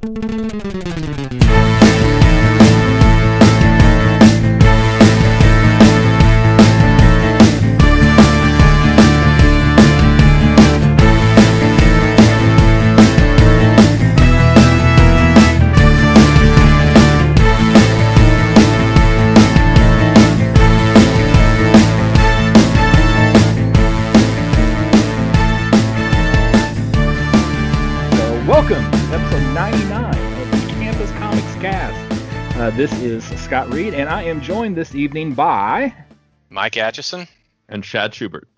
Welcome to episode 99 of the Campus Comics Cast. This is Scott Reed, and I am joined this evening by Mike Atchison and Shaad Schubert.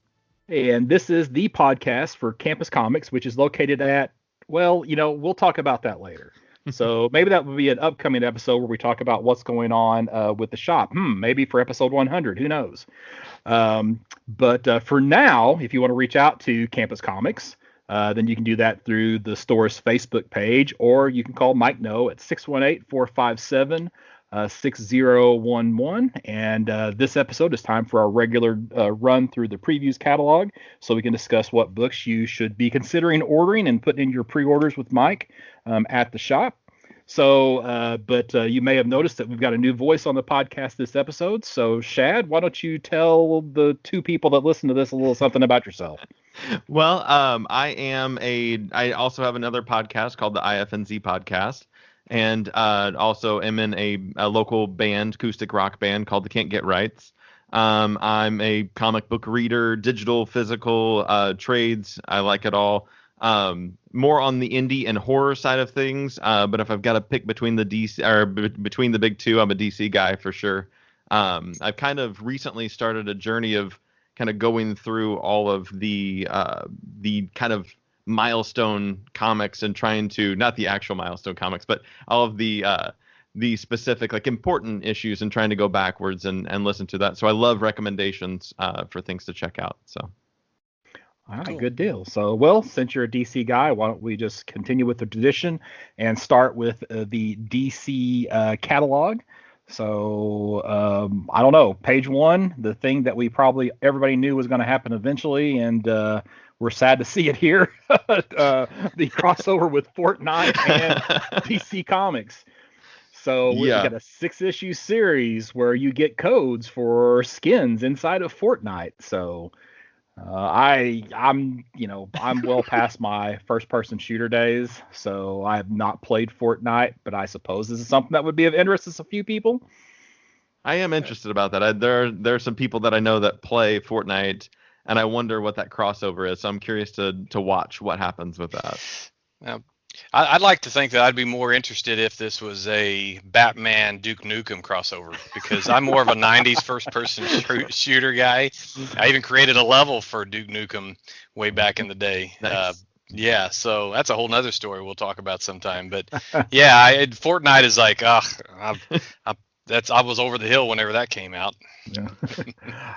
And this is the podcast for Campus Comics, which is located at, well, we'll talk about that later. So maybe that will be an upcoming episode where we talk about what's going on with the shop. Maybe for episode 100, who knows? But for now, if you want to reach out to Campus Comics, then you can do that through the store's Facebook page, or you can call Mike No at 618-457-6011. And this episode is time for our regular run through the previews catalog, so we can discuss what books you should be considering ordering and putting in your pre-orders with Mike at the shop. So, but you may have noticed that we've got a new voice on the podcast this episode. So, Shaad, why don't you tell the two people that listen to this a little something about yourself? Well, I also have another podcast called the IFNZ podcast, and also am in a local band, acoustic rock band called the Can't Get Rights. I'm a comic book reader, digital, physical, trades. I like it all. More on the indie and horror side of things. But if I've got to pick between the DC or between the big two, I'm a DC guy for sure. I've kind of recently started a journey of kind of going through all of the kind of milestone comics and trying to, not the actual milestone comics, but all of the specific like important issues and trying to go backwards and listen to that. So I love recommendations for things to check out. So. All right, Cool. Good deal. So, well, since you're a DC guy, why don't we just continue with the tradition and start with the DC catalog. So, I don't know, page one, the thing that we probably everybody knew was going to happen eventually, and we're sad to see it here, the crossover with Fortnite and DC Comics. So we got a 6-issue series where you get codes for skins inside of Fortnite. So I'm well past my first-person shooter days, so I have not played Fortnite, but I suppose this is something that would be of interest to a few people. I am interested about that. There are some people that I know that play Fortnite, and I wonder what that crossover is. So I'm curious to watch what happens with that. I'd like to think that I'd be more interested if this was a Batman Duke Nukem crossover, because I'm more of a 90s first-person shooter guy. I even created a level for Duke Nukem way back in the day. Nice. Yeah, so that's a whole nother story we'll talk about sometime. But yeah, Fortnite is like, I was over the hill whenever that came out. Yeah.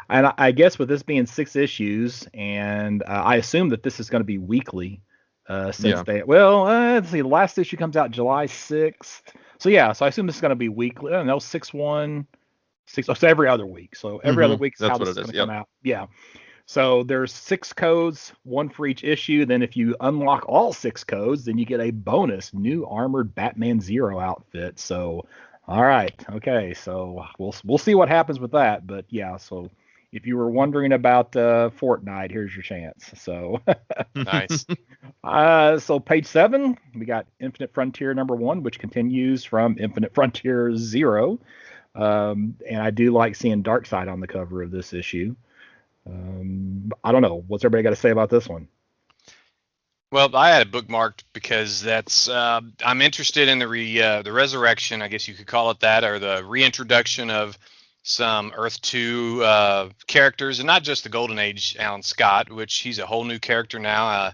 And I guess with this being 6 issues, and I assume that this is going to be weekly. Let's see, the last issue comes out July 6th. So I assume this is going to be weekly. I don't know, 6-1, 6, so every other week. So every other week is how this is going to come out. Yeah. So there's 6 codes, 1 for each issue. Then if you unlock all 6 codes, then you get a bonus new armored Batman Zero outfit. So, all right. Okay. So we'll see what happens with that. But yeah, so if you were wondering about Fortnite, here's your chance. So Nice. So page 7, we got Infinite Frontier #1, which continues from Infinite Frontier 0. And I do like seeing Darkseid on the cover of this issue. I don't know. What's everybody got to say about this one? Well, I had it bookmarked because that's I'm interested in the resurrection, I guess you could call it that, or the reintroduction of some Earth 2 characters, and not just the Golden Age Alan Scott, which he's a whole new character now.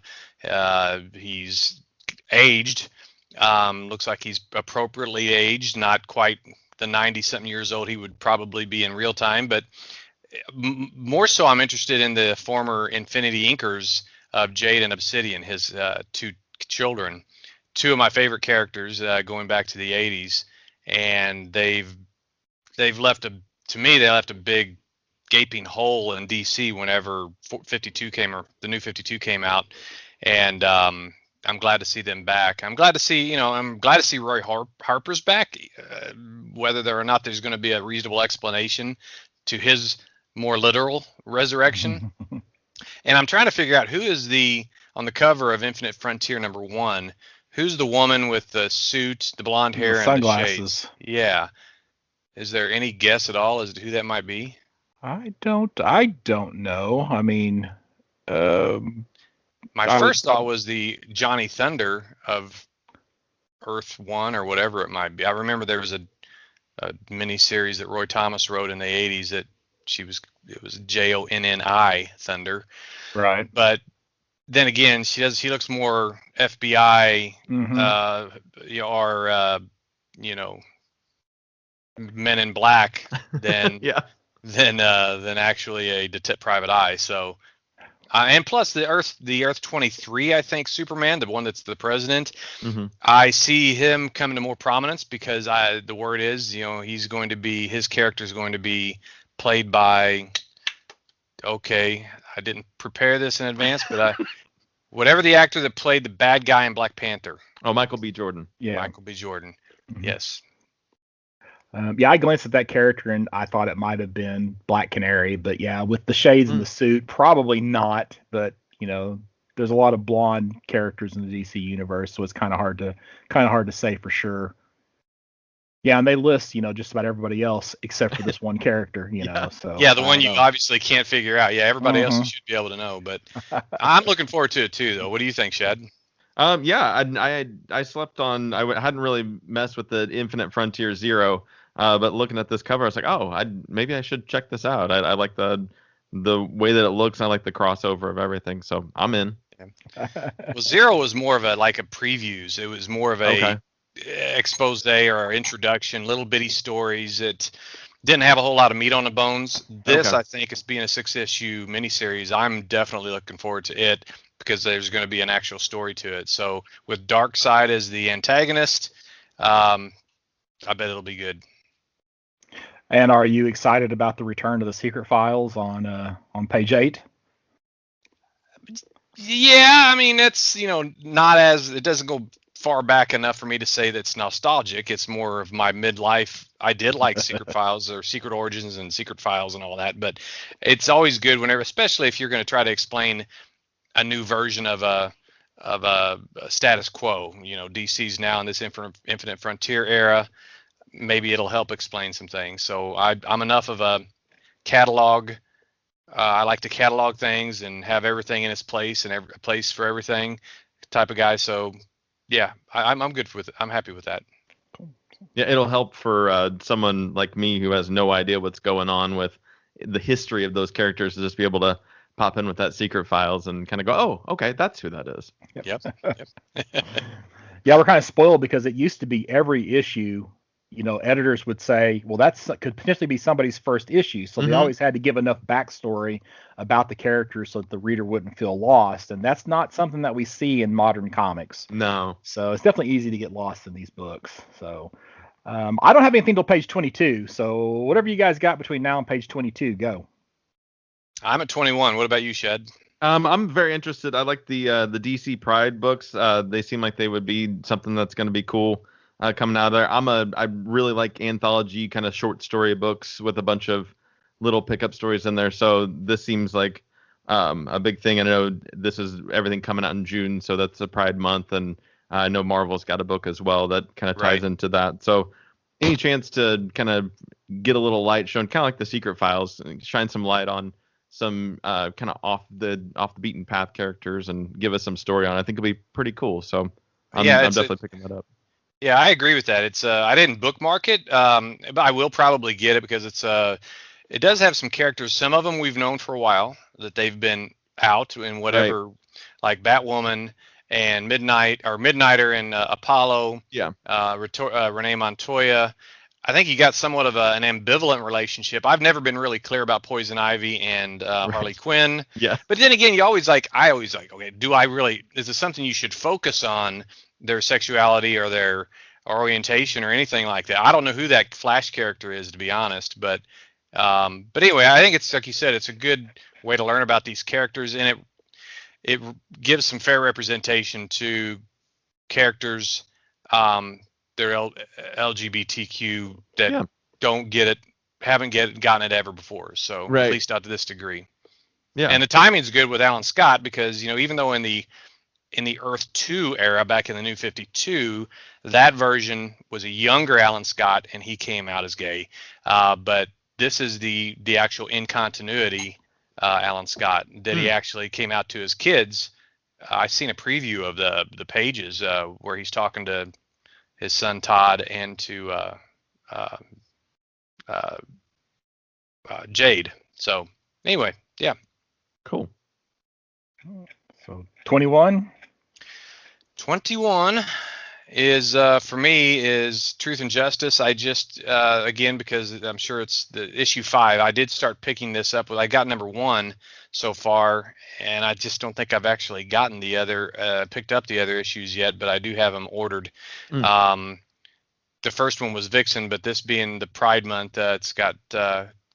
He's aged. Looks like he's appropriately aged, not quite the 90-something years old he would probably be in real time, but more so I'm interested in the former Infinity Inkers of Jade and Obsidian, his 2 children, 2 of my favorite characters going back to the 80s, and they've left a big gaping hole in DC whenever 52 came, or the new 52 came out, and I'm glad to see them back. I'm glad to see Roy Harper's back, whether or not there's going to be a reasonable explanation to his more literal resurrection. And I'm trying to figure out who is on the cover of Infinite Frontier #1. Who's the woman with the suit, the blonde hair, and the shades? Yeah. Is there any guess at all as to who that might be? I don't know. I mean, my first thought was the Johnny Thunder of Earth 1 or whatever it might be. I remember there was a mini series that Roy Thomas wrote in the 80s that it was Jonni Thunder. Right. But then again, she looks more FBI, or Men in Black than than actually a private eye. So, and plus the Earth 23, I think Superman, the one that's the president, I see him coming to more prominence because the word is, his character is going to be played by. Okay, I didn't prepare this in advance, but whatever the actor that played the bad guy in Black Panther. Oh, Michael B. Jordan. Yeah. Michael B. Jordan. Yes. I glanced at that character and I thought it might have been Black Canary, but yeah, with the shades and the suit, probably not. But there's a lot of blonde characters in the DC universe, so it's kind of hard to say for sure. Yeah, and they list just about everybody else except for this one character, So yeah, the one you obviously can't figure out. Yeah, everybody else you should be able to know, but I'm looking forward to it too, though. What do you think, Shaad? I slept on. I hadn't really messed with the Infinite Frontier 0. But looking at this cover, I was like, oh, maybe I should check this out. I like the way that it looks. I like the crossover of everything, so I'm in. Well, 0 was more of a previews. It was more of a expose or introduction, little bitty stories that didn't have a whole lot of meat on the bones. This, I think, is being a 6-issue miniseries. I'm definitely looking forward to it because there's going to be an actual story to it. So with Darkseid as the antagonist, I bet it'll be good. And are you excited about the return of the Secret Files on page 8? Yeah, I mean, it's not as it doesn't go far back enough for me to say that's nostalgic. It's more of my midlife. I did like Secret Files or Secret Origins and Secret Files and all that, but it's always good whenever, especially if you're going to try to explain a new version of a status quo. DC's now in this Infinite Frontier era. Maybe it'll help explain some things. So I'm enough of a catalog. I like to catalog things and have everything in its place and a place for everything type of guy. So yeah, I'm good with it. I'm happy with that. Yeah, it'll help for someone like me who has no idea what's going on with the history of those characters to just be able to pop in with that Secret Files and kind of go, oh, okay, that's who that is. Yep. Yeah, we're kind of spoiled because it used to be every issue, editors would say, well, could potentially be somebody's first issue. So they always had to give enough backstory about the characters so that the reader wouldn't feel lost. And that's not something that we see in modern comics. No. So it's definitely easy to get lost in these books. So I don't have anything till page 22. So whatever you guys got between now and page 22, go. I'm at 21. What about you, Shaad? I'm very interested. I like the DC Pride books. They seem like they would be something that's going to be cool coming out of there. I really like anthology kind of short story books with a bunch of little pickup stories in there. So this seems like a big thing. I know this is everything coming out in June, so that's a Pride month, and I know Marvel's got a book as well that kind of ties into that. So any chance to kind of get a little light shown, kind of like the Secret Files, shine some light on some kind of off the beaten path characters and give us some story on it, I think it'll be pretty cool. So I'm definitely picking that up. Yeah, I agree with that. It's I didn't bookmark it, but I will probably get it because it does have some characters. Some of them we've known for a while that they've been out in whatever, like Batwoman and Midnighter and Apollo. Yeah. Renee Montoya. I think you got somewhat of an ambivalent relationship. I've never been really clear about Poison Ivy and Harley Quinn. Yeah. But then again, I always like, okay, is it something you should focus on, their sexuality or their orientation or anything like that? I don't know who that Flash character is, to be honest. But anyway, I think it's like you said, it's a good way to learn about these characters. And it gives some fair representation to characters they're LGBTQ that don't get it, haven't gotten it ever before. So at least not to this degree. Yeah. And the timing's good with Alan Scott because, even though in the Earth 2 era back in the New 52, that version was a younger Alan Scott and he came out as gay. But this is the actual in continuity Alan Scott that he actually came out to his kids. I've seen a preview of the pages where he's talking to his son Todd and to Jade. So anyway, yeah. Cool. So 21. 21 is for me is Truth and Justice. I just again, because I'm sure it's the issue 5, I did start picking this up I got number 1 so far, and I just don't think I've actually gotten the other picked up the other issues yet, but I do have them ordered. The first one was Vixen, but this being the Pride month, it's got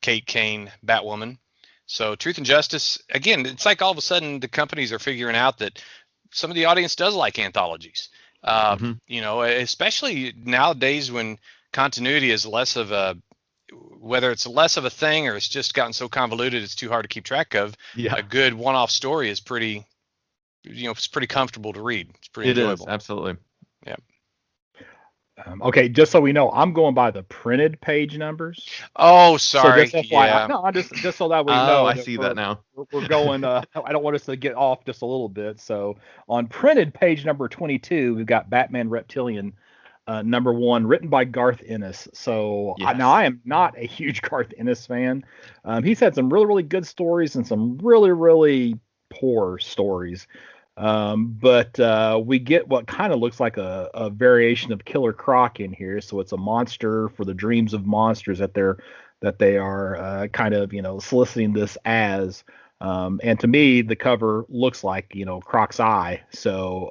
Kate Kane, Batwoman. So Truth and Justice, again, it's like all of a sudden the companies are figuring out that some of the audience does like anthologies. Especially nowadays when continuity is less of a, whether it's less of a thing or it's just gotten so convoluted it's too hard to keep track of. A good one-off story is pretty, it's pretty comfortable to read. It's pretty enjoyable. It is, absolutely. Yeah. Okay, just so we know, I'm going by the printed page numbers. Oh, sorry. So just so that we know. I see that now. We're going. I don't want us to get off just a little bit. So on printed page number 22, we've got Batman Reptilian, number 1, written by Garth Ennis. So now I am not a huge Garth Ennis fan. He's had some really, really good stories and some really, really poor stories. But we get what kind of looks like a variation of Killer Croc in here. So it's a monster for the dreams of monsters that they are kind of, soliciting this as. And to me, the cover looks like, Croc's eye. So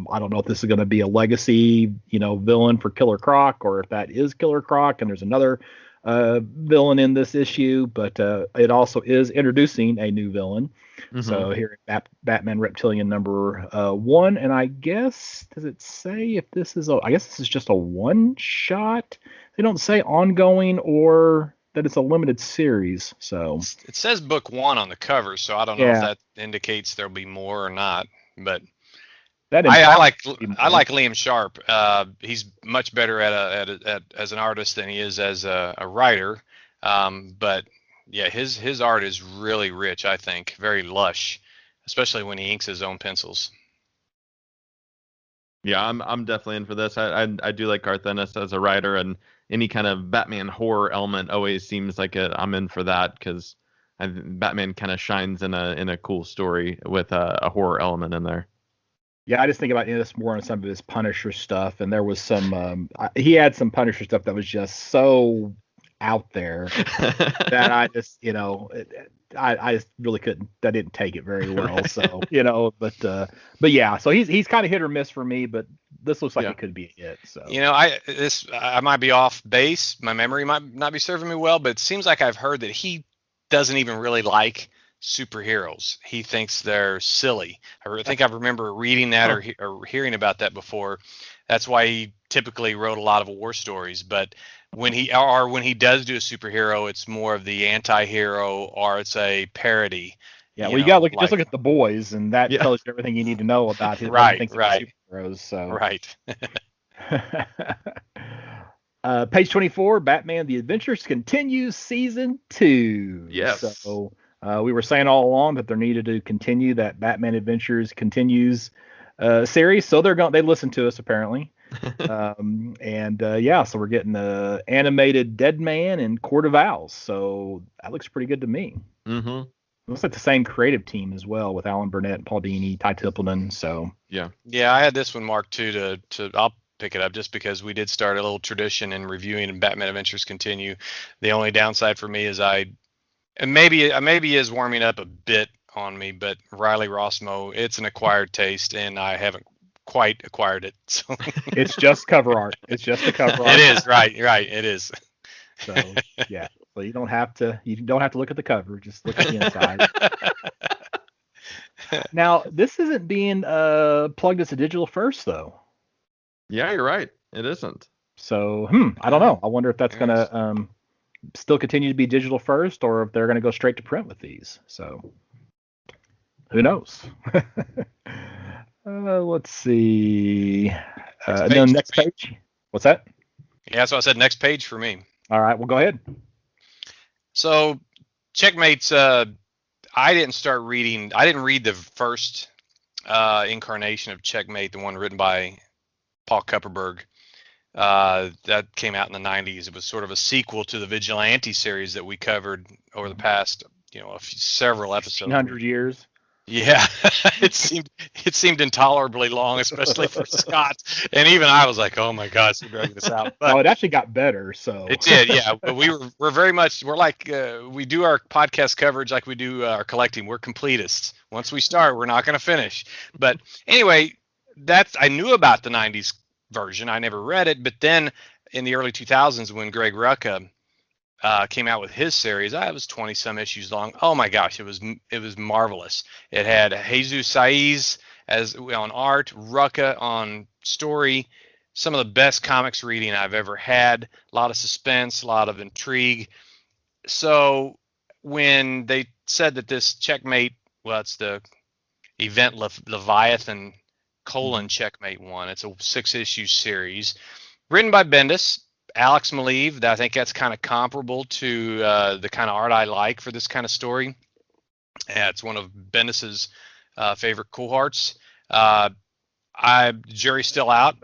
I don't know if this is going to be a legacy, villain for Killer Croc, or if that is Killer Croc and there's another villain in this issue. But it also is introducing a new villain. So here at Batman Reptilian number 1, and I guess, does it say if this is I guess this is just a one shot? They don't say ongoing or that it's a limited series. So it says book 1 on the cover, so I don't know if that indicates there'll be more or not. But I like Liam Sharp. He's much better at as an artist than he is as a writer. But yeah, his art is really rich, I think, very lush, especially when he inks his own pencils. Yeah, I'm definitely in for this. I do like Garth Ennis as a writer, and any kind of Batman horror element always seems like I'm in for that, because Batman kind of shines in a cool story with a horror element in there. Yeah, I just think about Ennis more on some of his Punisher stuff, and there was some he had some Punisher stuff that was just so out there that I just I just really couldn't. I didn't take it very well. So but yeah. So he's kind of hit or miss for me. But this looks like it could be it. So I might be off base. My memory might not be serving me well. But it seems like I've heard that he doesn't even really like superheroes. He thinks they're silly. I think I remember reading that or hearing about that before. That's why he typically wrote a lot of war stories. But when he does do a superhero, it's more of the anti-hero, or it's a parody. Yeah, well, you got to look at The Boys, and that tells you everything you need to know about his superheroes. So right. Page 24, Batman: The Adventures continues, season 2. Yes. So we were saying all along that there needed to continue that Batman Adventures continues series. So they listen to us apparently. So we're getting the animated Dead Man and Court of Owls. So that looks pretty good to me. Mm-hmm. Looks like the same creative team as well, with Alan Burnett, Paul Dini, Ty Templeton. So yeah, I had this one marked too. I'll pick it up just because we did start a little tradition in reviewing Batman Adventures Continue. The only downside for me is maybe is warming up a bit on me, but Riley Rossmo, it's an acquired taste, and I haven't quite acquired it. So it's just cover art. It's just the cover art. It is right. It is. So yeah. So you don't have to look at the cover. Just look at the inside. Now, this isn't being plugged as a digital first, though. Yeah, you're right. It isn't. So, I don't know. I wonder if that's going to still continue to be digital first, or if they're going to go straight to print with these. So, who knows? Let's see. Next page. What's that? Yeah, so I said next page for me. All right, well, go ahead. So, Checkmate's. I didn't read the first incarnation of Checkmate, the one written by Paul Kupperberg. That came out in the 90s. It was sort of a sequel to the Vigilante series that we covered over the past, several episodes. 100 years. Yeah, it seemed intolerably long, especially for Scott. And even I was like, "Oh my gosh, we're dragging this out." But it actually got better. So it did, yeah. But we're like we do our podcast coverage like we do our collecting. We're completists. Once we start, we're not going to finish. But anyway, I knew about the 90s version. I never read it, but then in the early 2000s, when Greg Rucka came out with his series, it was 20 some issues long. Oh my gosh, it was marvelous. It had Jesus Saiz on art, Rucka on story, some of the best comics reading I've ever had. A lot of suspense, a lot of intrigue. So when they said that this Checkmate, well, it's the Event Leviathan : Checkmate one. It's a 6-issue series written by Bendis. Alex Maleev, I think that's kind of comparable to the kind of art I like for this kind of story. It's one of Bendis's favorite cohorts. Jury's still out.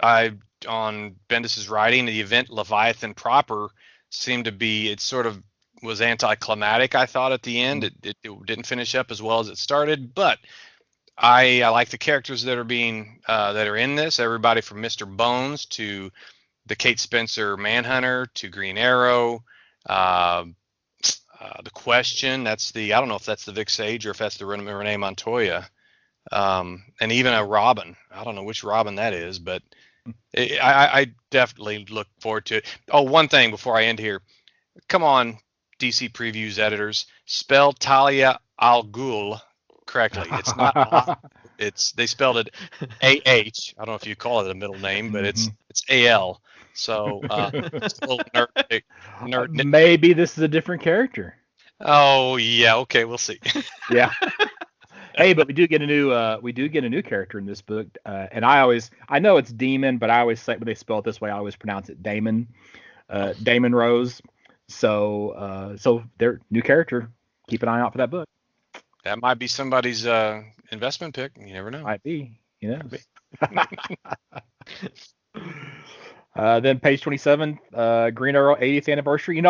On Bendis's writing, the Event Leviathan proper seemed to be, it sort of was anticlimactic, I thought, at the end. It didn't finish up as well as it started, but I like the characters that are in this. Everybody from Mr. Bones to the Kate Spencer Manhunter to Green Arrow, the Question. I don't know if that's the Vic Sage or if that's the Renee Montoya, and even a Robin. I don't know which Robin that is, but I definitely look forward to it. Oh, one thing before I end here. Come on, DC Previews editors, spell Talia al Ghul correctly. It's not. They spelled it A-H. I don't know if you call it a middle name, but it's A-L. So it's a little nerd. Maybe this is a different character. Oh yeah, okay, we'll see. Yeah. Hey, but we do get a new character in this book, and I know it's Demon, but I always say when they spell it this way, I always pronounce it Damon, Damon Rose. So their new character. Keep an eye out for that book. That might be somebody's investment pick. You never know. Might be. Then page 27, Green Arrow 80th anniversary.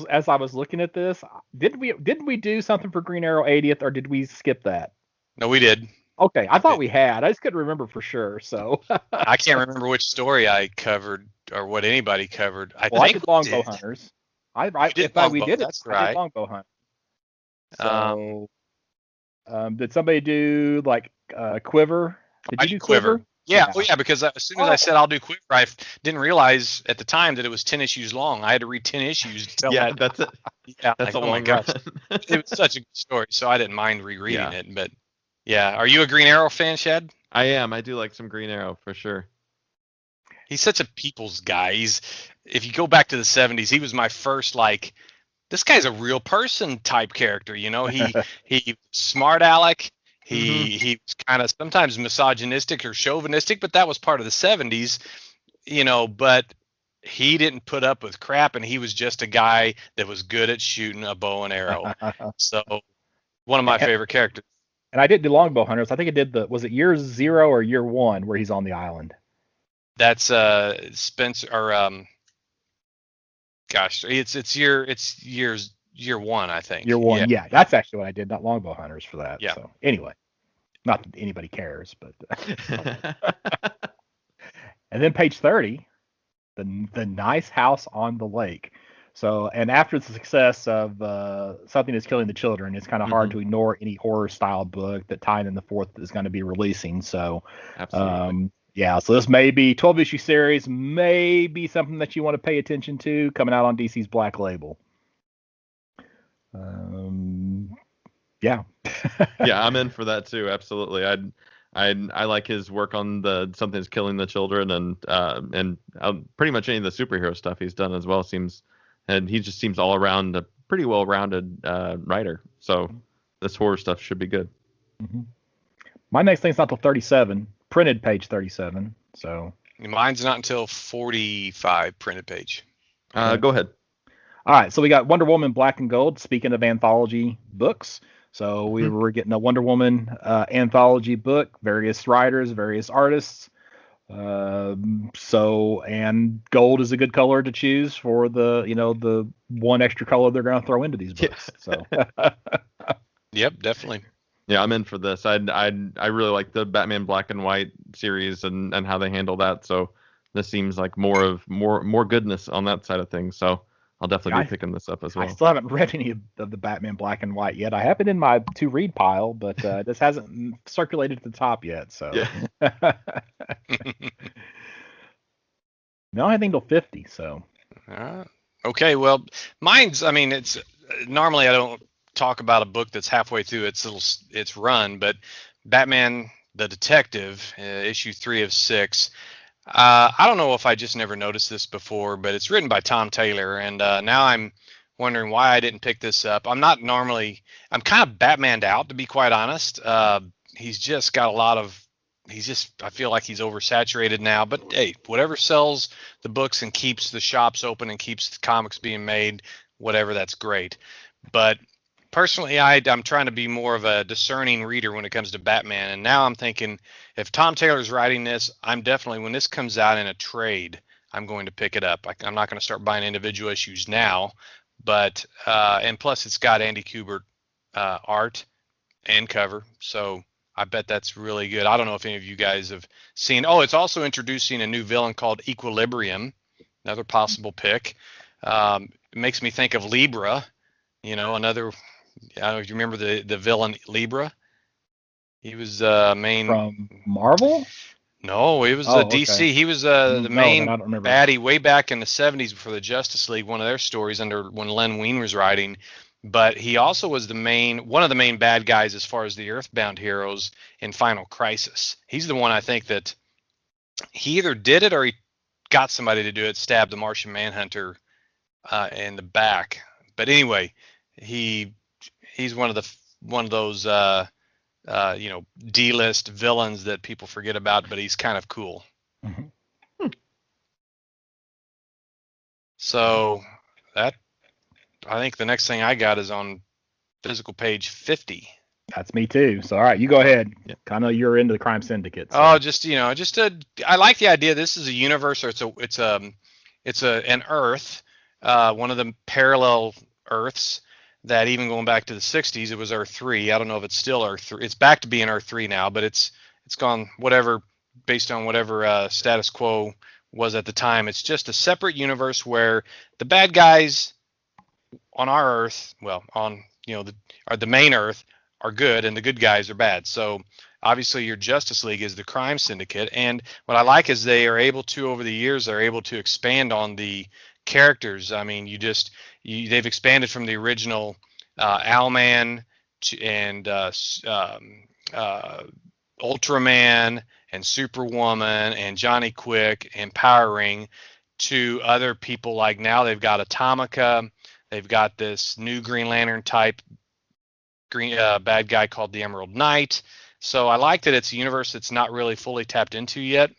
As I was looking at this, didn't we do something for Green Arrow 80th, or did we skip that? No, we did. Okay, I thought we had. I just couldn't remember for sure. So I can't remember which story I covered or what anybody covered. I did Longbow Hunters. We did. That's right. I did Longbow Hunt. So, did somebody do like Quiver? Did you do Quiver? Yeah. Oh yeah, because as soon as I said I'll do Quiver, I didn't realize at the time that it was 10 issues long. I had to read 10 issues. That's it. Yeah, that's a long run. It was such a good story, so I didn't mind rereading it. But yeah, are you a Green Arrow fan, Shaad? I am. I do like some Green Arrow for sure. He's such a people's guy. If you go back to the 70s, he was my first this guy's a real person type character. He smart aleck. He was kind of sometimes misogynistic or chauvinistic, but that was part of the 70s, but he didn't put up with crap, and he was just a guy that was good at shooting a bow and arrow. So one of my favorite characters. And I didn't do Longbow Hunters. I think I did was it year 0 or year 1 where he's on the island? That's Spencer or it's year 1, I think. Year 1, yeah. That's actually what I did, not Longbow Hunters for that. Yeah. So anyway, not that anybody cares, but and then page 30, the Nice House on the Lake. So, and after the success of Something is Killing the Children, it's kind of hard to ignore any horror style book that Tyne and the Fourth is going to be releasing. So, absolutely. So this may be 12-issue series, may be something that you want to pay attention to coming out on DC's Black Label. Yeah, I'm in for that too. Absolutely. I like his work on the Something's Killing the Children and pretty much any of the superhero stuff he's done as well and he just seems all around a pretty well-rounded writer. So this horror stuff should be good. Mm-hmm. My next thing's not till 37, printed page 37. So mine's not until 45 printed page. Go ahead. All right, so we got Wonder Woman Black and Gold. Speaking of anthology books, so we were getting a Wonder Woman anthology book, various writers, various artists. And gold is a good color to choose for the one extra color they're going to throw into these books. So Yep, definitely. Yeah, I'm in for this. I really like the Batman Black and White series and how they handle that. So this seems like more goodness on that side of things. So I'll definitely be picking this up as well. I still haven't read any of the Batman Black and White yet. I have it in my to read pile, but this hasn't circulated to the top yet. So yeah. No, I think till 50. So okay, well, mine's. I mean, it's normally I don't talk about a book that's halfway through its run, but Batman the Detective, issue 3 of 6. I don't know if I just never noticed this before, but it's written by Tom Taylor, and now I'm wondering why I didn't pick this up. I'm kind of Batmaned out, to be quite honest. He's just got a lot of, I feel like he's oversaturated now, but hey, whatever sells the books and keeps the shops open and keeps the comics being made, whatever, that's great. But personally, I'm trying to be more of a discerning reader when it comes to Batman, and now I'm thinking if Tom Taylor's writing this, I'm definitely, when this comes out in a trade, I'm going to pick it up. I'm not going to start buying individual issues now, but and plus it's got Andy Kubert art and cover, so I bet that's really good. I don't know if any of you guys have seen. Oh, it's also introducing a new villain called Equilibrium, another possible pick. It makes me think of Libra, another. I don't know if you remember the villain Libra. He was main from Marvel. No, it was DC. Okay. He was the main baddie way back in the 70s before the Justice League. One of their stories when Len Wein was writing. But he also was one of the main bad guys as far as the Earthbound heroes in Final Crisis. He's the one I think that he either did it or he got somebody to do it, stabbed the Martian Manhunter in the back. But anyway, he's one of those D-list villains that people forget about, but he's kind of cool. Mm-hmm. So I think the next thing I got is on physical page 50. That's me too. So all right, you go ahead. Yeah. I know you're into the Crime Syndicate. So. Oh, I like the idea. This is a universe, or it's an Earth, one of the parallel Earths. That even going back to the 60s, it was Earth 3. I don't know if it's still Earth 3. It's back to being Earth 3 now, but it's gone based on whatever status quo was at the time. It's just a separate universe where the bad guys on our Earth, the main Earth, are good and the good guys are bad. So obviously your Justice League is the Crime Syndicate, and what I like is they are able to, over the years, they're able to expand on the characters. I mean, they've expanded from the original Owlman and Ultraman and Superwoman and Johnny Quick and Power Ring to other people. Like now they've got Atomica, they've got this new Green Lantern type bad guy called the Emerald Knight. So I like that it's a universe that's not really fully tapped into yet,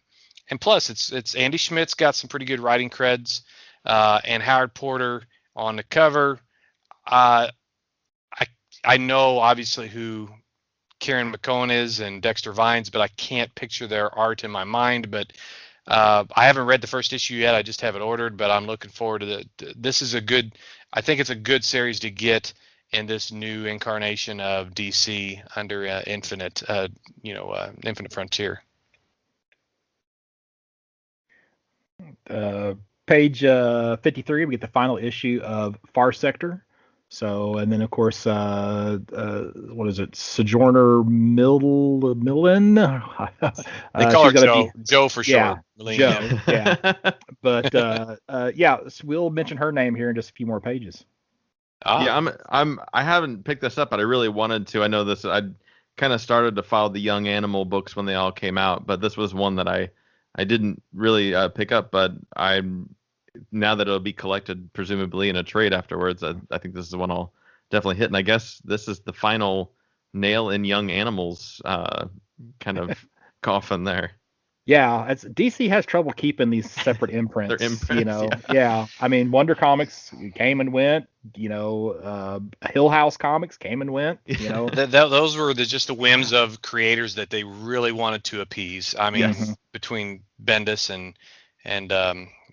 and plus it's Andy Schmidt's got some pretty good writing creds. And Howard Porter on the cover. I know obviously who Kieran McCone is and Dexter Vines, but I can't picture their art in my mind. But I haven't read the first issue yet. I just have it ordered, but I'm looking forward to this is I think it's a good series to get in this new incarnation of DC under Infinite Frontier. Page 53, we get the final issue of Far Sector. So, and then of course, what is it? Sojourner Millen. They call her Joe for short. Joe. Yeah. But so we'll mention her name here in just a few more pages. Yeah, I haven't picked this up, but I really wanted to. I know this. I kind of started to follow the Young Animal books when they all came out, but this was one that I didn't really pick up. But now that it'll be collected presumably in a trade afterwards, I think this is the one I'll definitely hit. And I guess this is the final nail in Young Animals kind of coffin there. Yeah, DC has trouble keeping these separate imprints. Their imprints, yeah. I mean, Wonder Comics came and went. Hill House Comics came and went. Those were just the whims of creators that they really wanted to appease. I mean, between Bendis and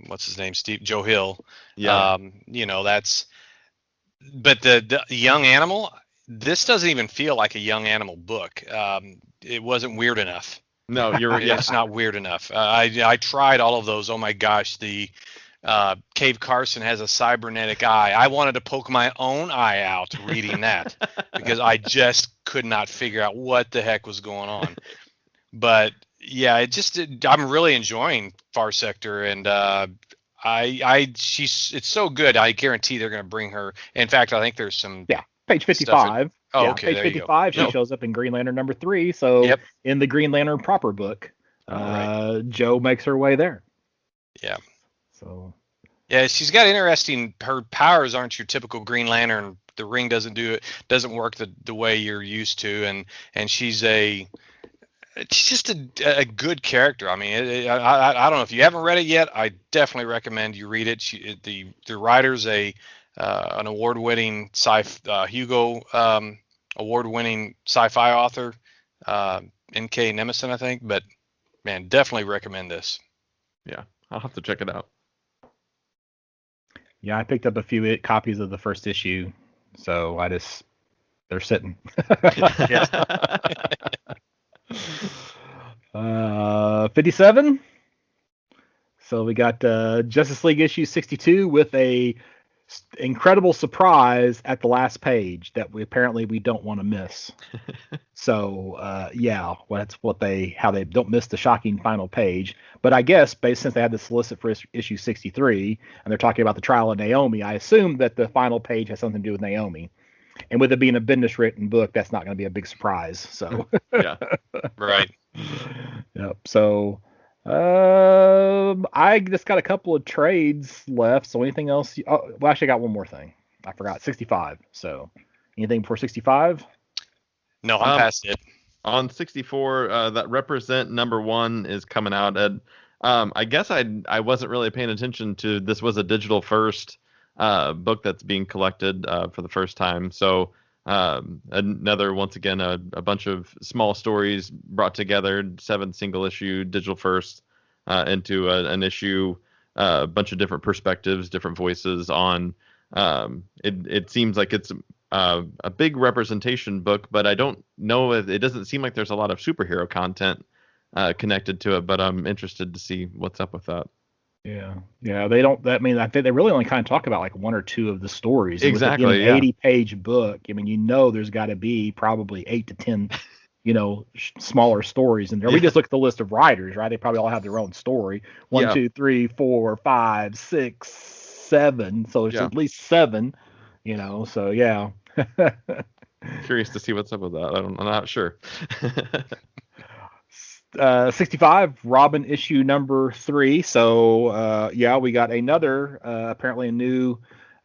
what's his name, Joe Hill. Yeah. That's. But the Young Animal, this doesn't even feel like a Young Animal book. It wasn't weird enough. No, you're right. Yeah. It's not weird enough. I tried all of those. Oh my gosh, the Cave Carson has a cybernetic eye. I wanted to poke my own eye out reading that because I just could not figure out what the heck was going on. But yeah, I'm really enjoying Far Sector, and it's so good. I guarantee they're going to bring her. In fact, I think there's some page 55. Okay, page 55. She shows up in Green Lantern number 3. So in the Green Lantern proper book, Joe makes her way there. Yeah. So. Yeah, she's got interesting. Her powers aren't your typical Green Lantern. The ring doesn't work the way you're used to, and she's just a good character. I mean, I don't know if you haven't read it yet. I definitely recommend you read it. The writer's an award-winning Hugo award-winning sci-fi author, N.K. Nemison, I think. But man, definitely recommend this. Yeah, I'll have to check it out. Yeah, I picked up a few copies of the first issue, so they're sitting. 57. So we got Justice League issue 62 with a incredible surprise at the last page that we don't want to miss. So that's how they don't miss the shocking final page. But I guess since they had to solicit for issue 63 and they're talking about the trial of Naomi, I assume that the final page has something to do with Naomi. And with it being a Bendis written book, that's not going to be a big surprise. So yeah, right. Yep. So I just got a couple of trades left. So anything else? Actually, I got one more thing. I forgot. 65. So anything before 65? No, I'm past it. On 64, that Represent #1 is coming out. And I guess I wasn't really paying attention to this was a digital first book that's being collected for the first time. So another, once again, a bunch of small stories brought together, 7 single issue digital first into an issue, a bunch of different perspectives, different voices on. It seems like it's a big representation book, but I don't know if it doesn't seem like there's a lot of superhero content connected to it, but I'm interested to see what's up with that. Yeah. They don't. I think they really only kind of talk about like 1 or 2 of the stories. Exactly. With an 80-page book, I mean, there's got to be probably 8 to 10, smaller stories in there. We just look at the list of writers, right? They probably all have their own story. 1, 2, 3, 4, 5, 6, 7. So it's at least 7. So yeah. Curious to see what's up with that. I'm not sure. 65, Robin issue number 3. So we got another apparently a new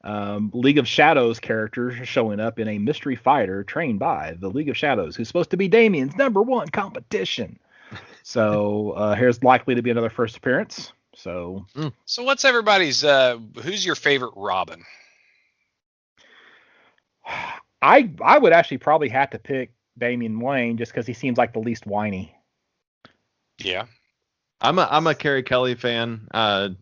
League of Shadows character showing up in a mystery fighter trained by the League of Shadows, who's supposed to be Damian's #1 competition. So here's likely to be another first appearance. So what's everybody's who's your favorite Robin? I would actually probably have to pick Damian Wayne just because he seems like the least whiny. Yeah, I'm a Carrie Kelly fan,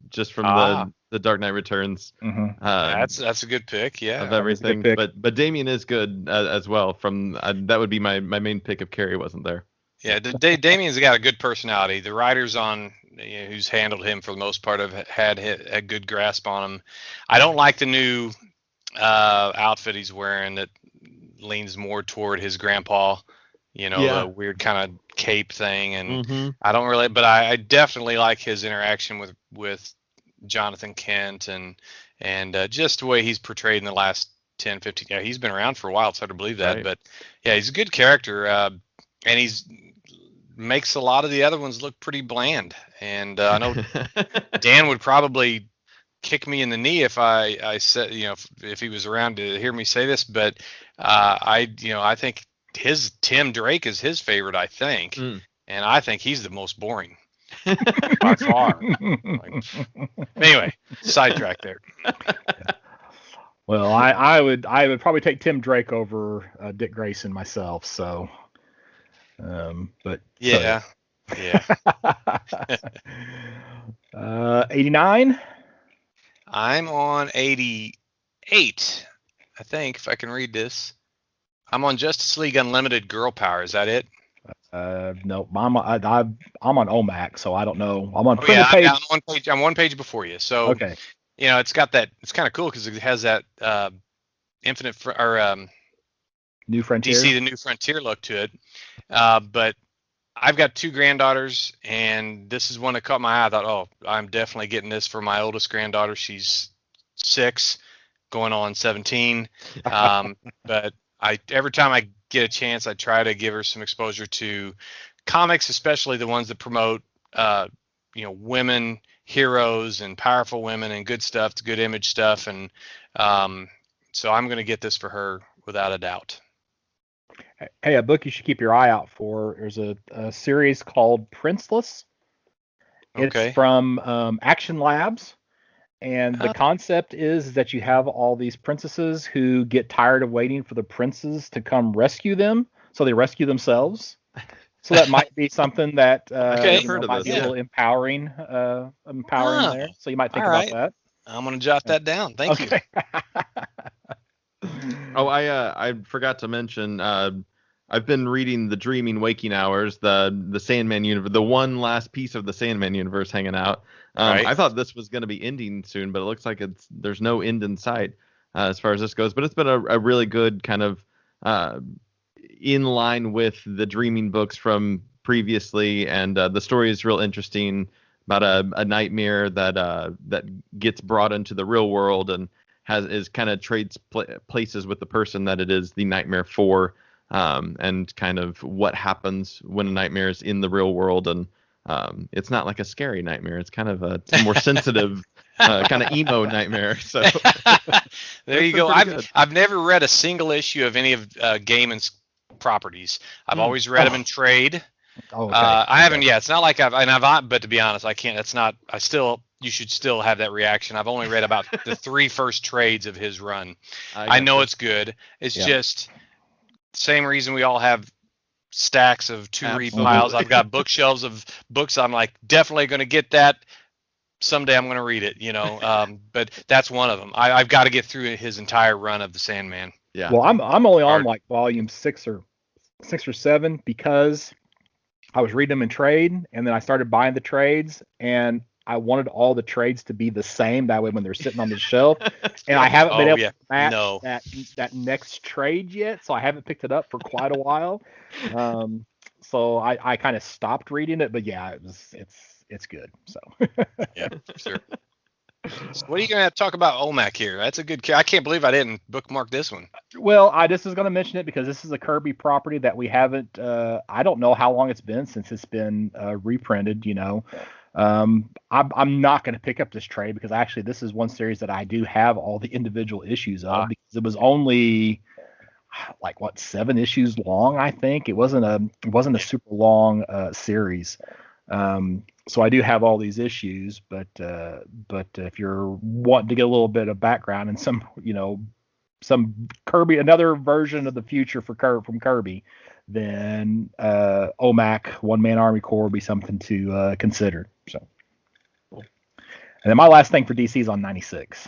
just from the Dark Knight Returns. Mm-hmm. That's a good pick. Yeah, of everything. But Damian is good as well. From that would be my main pick if Carrie wasn't there. Yeah, Damian's got a good personality. The writers on who's handled him for the most part have had a good grasp on him. I don't like the new outfit he's wearing that leans more toward his grandpa. The weird kind of cape thing, and I don't really, but I definitely like his interaction with Jonathan Kent and just the way he's portrayed in the last 10, 15. Yeah, he's been around for a while. It's hard to believe that, Right. but yeah, he's a good character, and he's makes a lot of the other ones look pretty bland. And I know Dan would probably kick me in the knee if I said, if he was around to hear me say this, but I think his Tim Drake is his favorite, I think, Mm. and I think he's the most boring by far. Anyway, sidetrack there. Well, I would probably take Tim Drake over Dick Grayson myself. So, but Yeah, yeah. 89. I'm on 88, I think, if I can read this. I'm on Justice League Unlimited Girl Power. Is that it? No, I'm on OMAC, so I don't know. I'm on Oh, printed yeah, page. I'm one page before you. So, Okay. it's got that. It's kind of cool because it has that New Frontier. DC the New Frontier look to it. But I've got two granddaughters, and this is one that caught my eye. I thought, oh, I'm definitely getting this for my oldest granddaughter. She's 6, going on 17. But every time I get a chance, I try to give her some exposure to comics, especially the ones that promote, women heroes and powerful women and good stuff, good image stuff. And so I'm going to get this for her without a doubt. Hey, a book you should keep your eye out for. There's a series called Princeless. Okay. It's from Action Labs. And the concept is that you have all these princesses who get tired of waiting for the princes to come rescue them, so they rescue themselves. So that might be something that Okay. I've heard of might this, be a little empowering there. So you might think all about right. that. I'm going to jot that down. Thank you. Oh, I forgot to mention. I've been reading the Dreaming Waking Hours, the Sandman universe, the one last piece of the Sandman universe hanging out. Right. I thought this was going to be ending soon, but it looks like there's no end in sight as far as this goes. But it's been a really good kind of in line with the Dreaming books from previously, and the story is real interesting about a nightmare that gets brought into the real world and is kind of trades places with the person that it is the nightmare for. And kind of what happens when a nightmare is in the real world. And it's not like a scary nightmare. It's kind of a more sensitive, kind of emo nightmare. So there you go. I've never read a single issue of any of Gaiman's properties. I've always read them in trade. Oh, okay. I haven't yet. It's not like but to be honest, I can't. That's not. You should still have that reaction. I've only read about the 3 first trades of his run. I know it's good. It's just same reason we all have stacks of read piles. I've got bookshelves of books. I'm like, definitely going to get that. Someday I'm going to read it, but that's one of them. I've got to get through his entire run of the Sandman. Yeah. Well, I'm only on like volume 6 or 7 because I was reading them in trade, and then I started buying the trades, and I wanted all the trades to be the same. That way, when they're sitting on the shelf, and I haven't been able to match that next trade yet, so I haven't picked it up for quite a while. So I kind of stopped reading it, but yeah, it's good. So yeah, sure. So what are you going to talk about OMAC here? That's a good. I can't believe I didn't bookmark this one. Well, I just was going to mention it because this is a Kirby property that we haven't. I don't know how long it's been since it's been reprinted. I'm not going to pick up this trade because actually this is one series that I do have all the individual issues of because it was only like 7 issues long. I think it wasn't a super long series. So I do have all these issues, but if you're wanting to get a little bit of background and some Kirby, another version of the future from Kirby, then OMAC, One Man Army Corps, would be something to consider. So, and then my last thing for DC is on 96.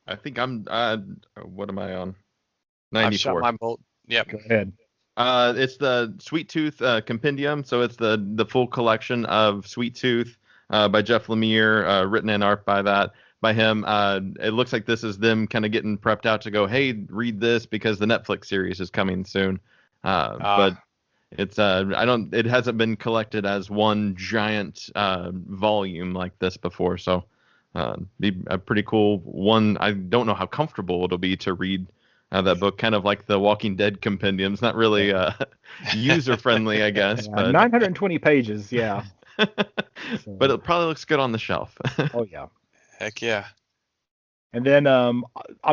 I think I'm. What am I on? 94. I've shot my bolt. Yep. Go ahead. It's the Sweet Tooth compendium, so it's the full collection of Sweet Tooth by Jeff Lemire, written and art by him. It looks like this is them kind of getting prepped out to go, hey, read this because the Netflix series is coming soon. But it's it hasn't been collected as one giant volume like this before, so Be a pretty cool one. I don't know how comfortable it'll be to read that book, kind of like the Walking Dead compendium. It's not really user friendly, I guess, but 920 pages, yeah. But it probably looks good on the shelf. Oh yeah. Heck yeah. And then I'm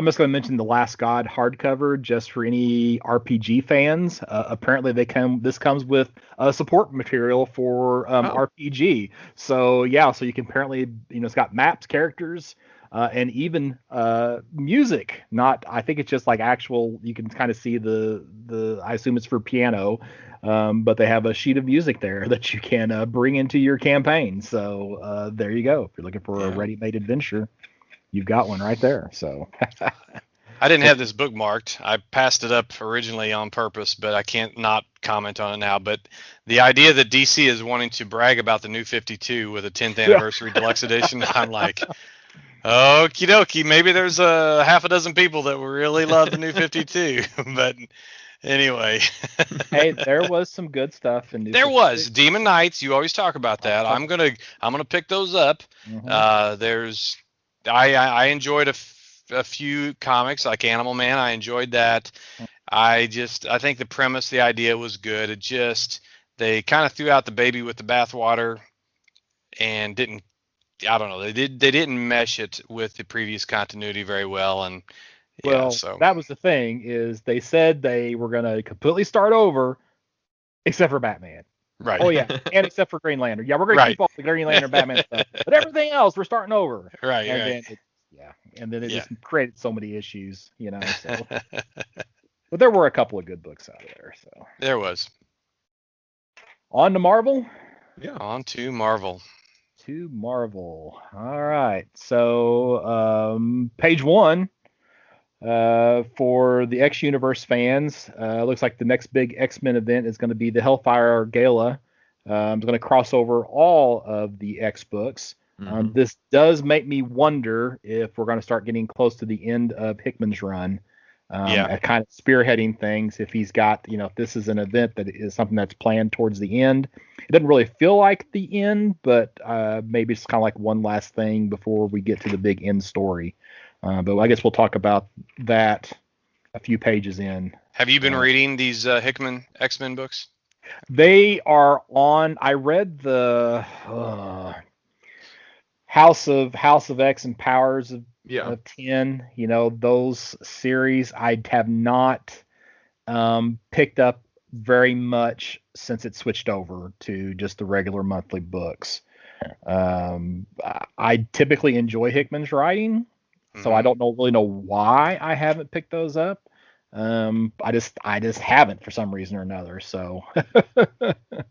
just going to mention the Last God hardcover just for any RPG fans. Apparently, this comes with support material for RPG. So yeah, so you can apparently it's got maps, characters, and even music. I think it's just like actual. You can kind of see the. I assume it's for piano, but they have a sheet of music there that you can bring into your campaign. So there you go. If you're looking for a ready-made adventure, you've got one right there. So I didn't have this bookmarked. I passed it up originally on purpose, but I can't not comment on it now. But the idea that DC is wanting to brag about the new 52 with a 10th anniversary deluxe edition, I'm like, okie dokie. Maybe there's a half a dozen people that will really love the new 52. But anyway. Hey, there was some good stuff in new There 52. was Demon Knights. You always talk about that. I'm gonna pick those up. Mm-hmm. I enjoyed a few comics like Animal Man. I enjoyed that. I think the premise, the idea was good. They kind of threw out the baby with the bathwater and I don't know. They didn't mesh it with the previous continuity very well. And so that was the thing is they said they were going to completely start over except for Batman. Right. Oh yeah, and except for Green Lantern. Yeah, we're going to keep all the Green Lantern Batman stuff, but everything else we're starting over. Right. And then it just created so many issues, So. But there were a couple of good books out there. So there was. On to Marvel. Yeah. On to Marvel. All right. So page 1. For the X Universe fans, looks like the next big X-Men event is going to be the Hellfire Gala. It's going to cross over all of the X books. This does make me wonder if we're going to start getting close to the end of Hickman's run. At kind of spearheading things. If he's got, if this is an event that is something that's planned towards the end, it doesn't really feel like the end, but maybe it's kind of like one last thing before we get to the big end story. But I guess we'll talk about that a few pages in. Have you been reading these Hickman X-Men books? They are on. I read the House of X and Powers of 10. Those series I have not picked up very much since it switched over to just the regular monthly books. I typically enjoy Hickman's writing. So I don't really know why I haven't picked those up. I just haven't for some reason or another. So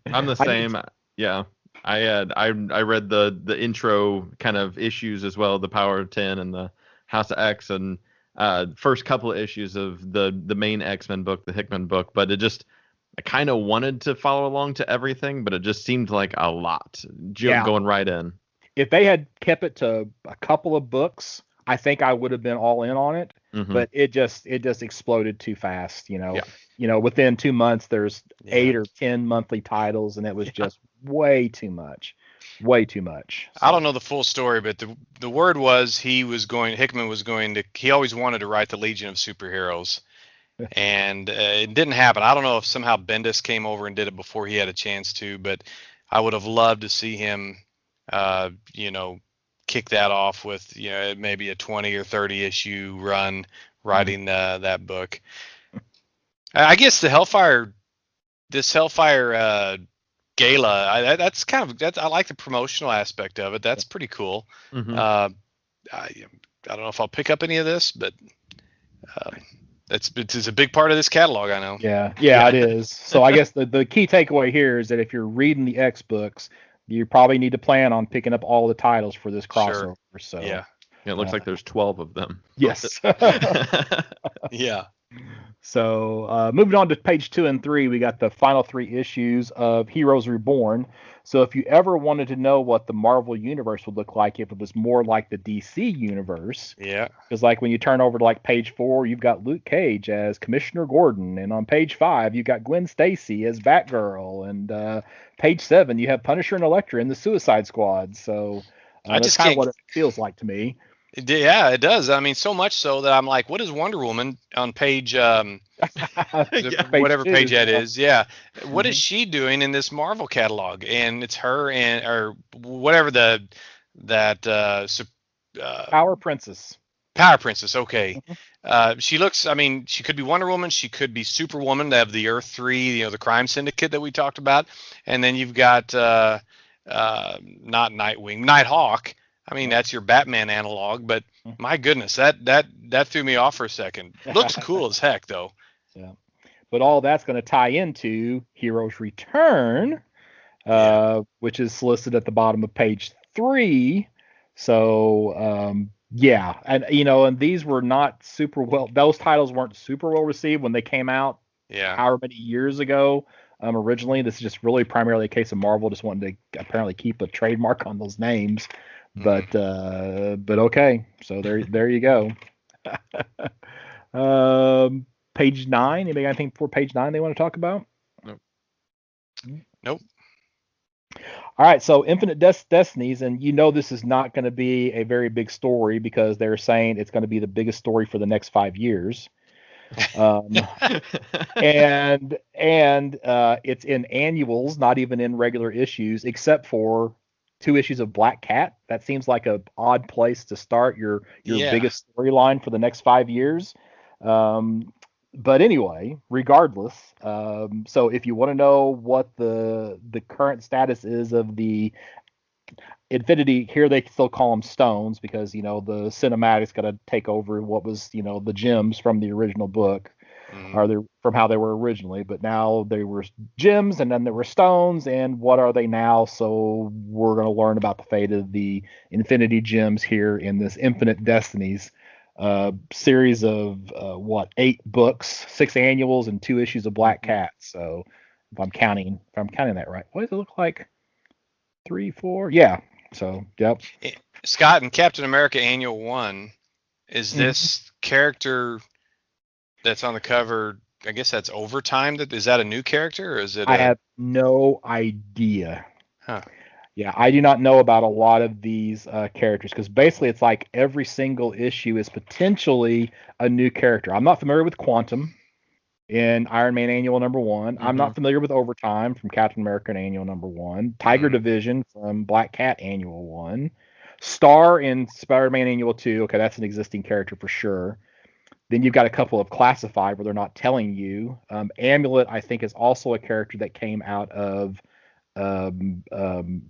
I'm the same. I read the intro kind of issues as well, the Power of 10 and the House of X, and first couple of issues of the main X-Men book, the Hickman book. But I kind of wanted to follow along to everything, but it just seemed like a lot going right in. If they had kept it to a couple of books, I think I would have been all in on it, but it just exploded too fast. Within 2 months, there's 8 or 10 monthly titles, and it was just way too much. So. I don't know the full story, but the word was Hickman was going to, he always wanted to write the Legion of Superheroes, and it didn't happen. I don't know if somehow Bendis came over and did it before he had a chance to, but I would have loved to see him, kick that off with maybe a 20 or 30 issue run writing that book. I guess this Hellfire Gala, I like the promotional aspect of it. That's pretty cool. I don't know if I'll pick up any of this, but it's a big part of this catalog, I know. Yeah, it is. So I guess the key takeaway here is that if you're reading the X books, you probably need to plan on picking up all the titles for this crossover. Sure. So it looks like there's 12 of them. Yes. Yeah. So moving on to page 2 and 3, we got the final 3 issues of Heroes Reborn. So if you ever wanted to know what the Marvel universe would look like if it was more like the DC universe, because like when you turn over to like page 4, you've got Luke Cage as Commissioner Gordon, and on page 5 you've got Gwen Stacy as Batgirl, and page 7 you have Punisher and Elektra in the Suicide Squad. So I That's just kind of can't. what it feels like to me. Yeah, it does. I mean, so much so that I'm like, what is Wonder Woman on page Yeah. Page whatever two. page that is? Yeah, what is Mhm. she doing in this Marvel catalog? And it's her and or whatever that uh, Power Princess. Power Princess. Okay. Mhm. She looks. I mean, she could be Wonder Woman. She could be Superwoman. They have the Earth 3, the crime syndicate that we talked about, and then you've got not Nightwing, Nighthawk. I mean, Yep. that's your Batman analog, but my goodness, that threw me off for a second. Looks cool as heck, though. Yeah. But all that's going to tie into Heroes Return, Yeah. which is listed at the bottom of page 3. So, yeah. And, and these were not super well, those titles weren't super well received when they came out Yeah. however many years ago. Originally, this is just really primarily a case of Marvel just wanting to apparently keep a trademark on those names. Hmm. But okay. So there you go. Page 9. Anybody got anything for page 9 they want to talk about? Nope. Nope. All right, so Infinite Destinies, and this is not going to be a very big story because they're saying it's going to be the biggest story for the next 5 years. Um, and it's in annuals, not even in regular issues, except for 2 issues of Black Cat. That seems like a odd place to start your Yeah. biggest storyline for the next 5 years. But anyway, regardless, so if you want to know what the current status is of the Infinity, here they still call them stones because the cinematics got to take over what was the gems from the original book, Hmm. or from how they were originally, but now they were gems and then there were stones, and what are they now? So we're going to learn about the fate of the Infinity Gems here in this Infinite Destinies series of 8 books, 6 annuals, and 2 issues of Black Cat. So if I'm counting that right, what does it look like? 3, 4, yeah. So yep. Scott, and Captain America Annual 1, is Mhm. this character that's on the cover? I guess that's Overtime. Is that a new character, or is it I a? have no idea. Huh. Yeah, I do not know about a lot of these characters because basically it's like every single issue is potentially a new character. I'm not familiar with Quantum in Iron Man Annual number 1. I'm Mhm. not familiar with Overtime from Captain America Annual number 1. Tiger Mm. Division from Black Cat Annual 1. Star in Spider-Man Annual 2. Okay, that's an existing character for sure. Then you've got a couple of classified where they're not telling you. Amulet, I think, is also a character that came out of um, um,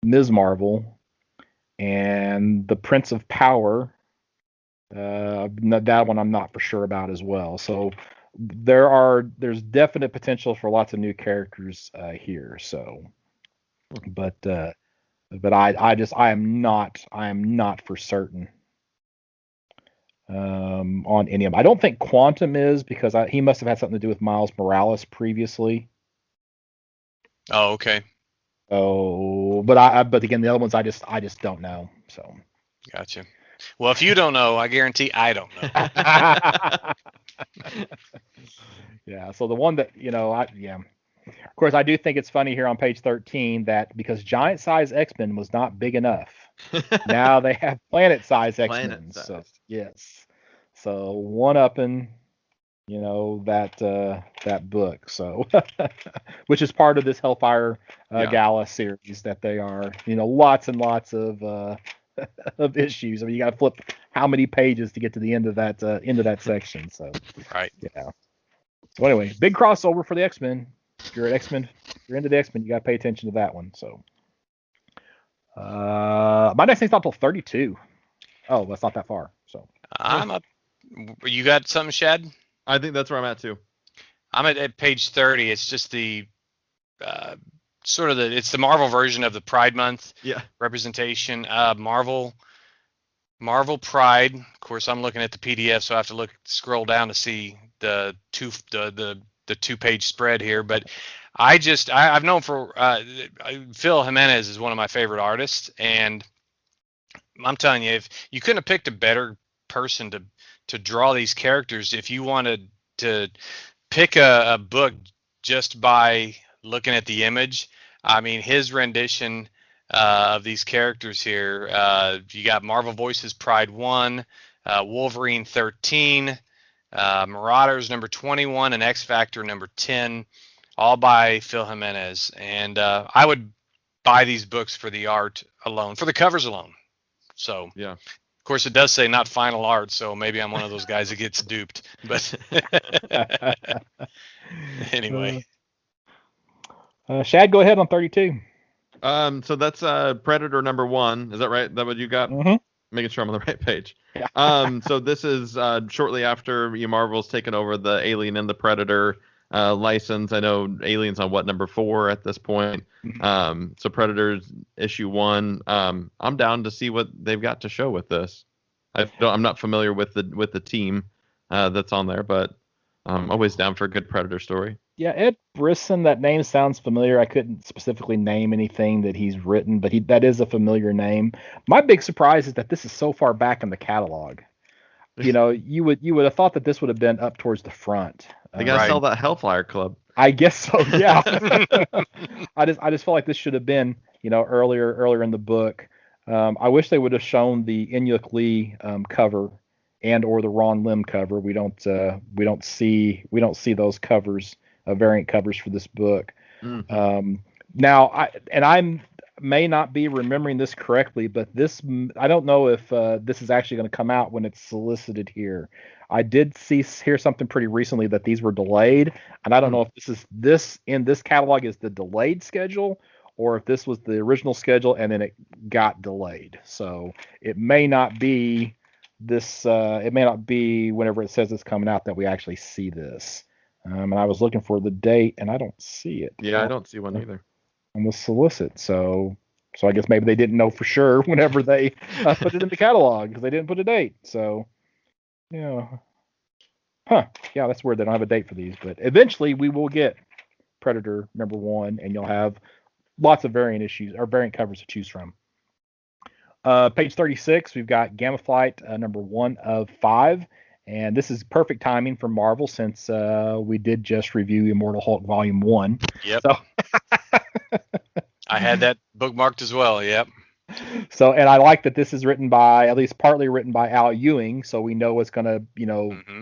Ms. Marvel, and the Prince of Power. That one I'm not for sure about as well. So there's definite potential for lots of new characters here. So, but I am not for certain on any of them. I don't think Quantum is because he must have had something to do with Miles Morales previously. Oh, okay. Oh, but again, the other ones I just don't know. So. Gotcha. Well, if you don't know, I guarantee I don't know. Yeah. So the one that yeah. Of course, I do think it's funny here on page 13 that because giant size X-Men was not big enough, now they have planet size X-Men. Planet So size. yes. So one upping, that book. So which is part of this Hellfire Yeah. Gala series that they are, lots and lots of of issues. I mean, you got to flip how many pages to get to the end of that section. So Right. yeah. So anyway, big crossover for the X-Men. If you're you're into the X-Men, you got to pay attention to that one. So my next thing's not till 32. Oh, that's not that far. So I'm up. You got something, Shad? I think that's where I'm at too. I'm at page 30. It's just the uh, sort of it's the Marvel version of the Pride Month Yeah. representation. Marvel Pride. Of course, I'm looking at the PDF, so I have to scroll down to see the 2-page spread here. But I've known for Phil Jimenez is one of my favorite artists, and I'm telling you, if you couldn't have picked a better person to draw these characters, if you wanted to pick a book just by looking at the image, I mean, his rendition of these characters here. You got Marvel Voices Pride 1, Wolverine 13, Marauders number 21, and X Factor number 10, all by Phil Jimenez. And I would buy these books for the art alone, for the covers alone. So, Yeah. of course, it does say not final art, so maybe I'm one of those guys that gets duped. But anyway. Shad, go ahead on 32. So that's Predator number 1. Is that right? Is that what you got? Mm-hmm. Making sure I'm on the right page. Yeah. So this is shortly after Marvel's taken over the Alien and the Predator license. I know Alien's on number 4 at this point. So Predator's issue 1. I'm down to see what they've got to show with this. I'm not familiar with the team that's on there, but I'm always down for a good Predator story. Yeah, Ed Brisson, that name sounds familiar. I couldn't specifically name anything that he's written, but that is a familiar name. My big surprise is that this is so far back in the catalog. You would have thought that this would have been up towards the front. They gotta sell that Hellfire Club. I guess so. Yeah. I just feel like this should have been earlier in the book. I wish they would have shown the Inyuk Lee cover and or the Ron Lim cover. We don't see those covers. Variant covers for this book. Mm-hmm. Now, I may not be remembering this correctly, but I don't know if this is actually going to come out when it's solicited here. I did hear something pretty recently that these were delayed, and I don't know if this in this catalog is the delayed schedule or if this was the original schedule and then it got delayed. So it may not be this. It may not be whenever it says it's coming out that we actually see this. And I was looking for the date, and I don't see it. Yeah, I don't see one either. On the solicit, so I guess maybe they didn't know for sure whenever they put it in the catalog because they didn't put a date. So, yeah, yeah, that's weird. They don't have a date for these, but eventually we will get Predator number 1, and you'll have lots of variant issues or variant covers to choose from. Page 36, we've got Gamma Flight number 1 of 5. And this is perfect timing for Marvel since we did just review Immortal Hulk Volume 1. Yep. So I had that bookmarked as well. Yep. So, and I like that this is at least partly written by Al Ewing, so we know it's going to,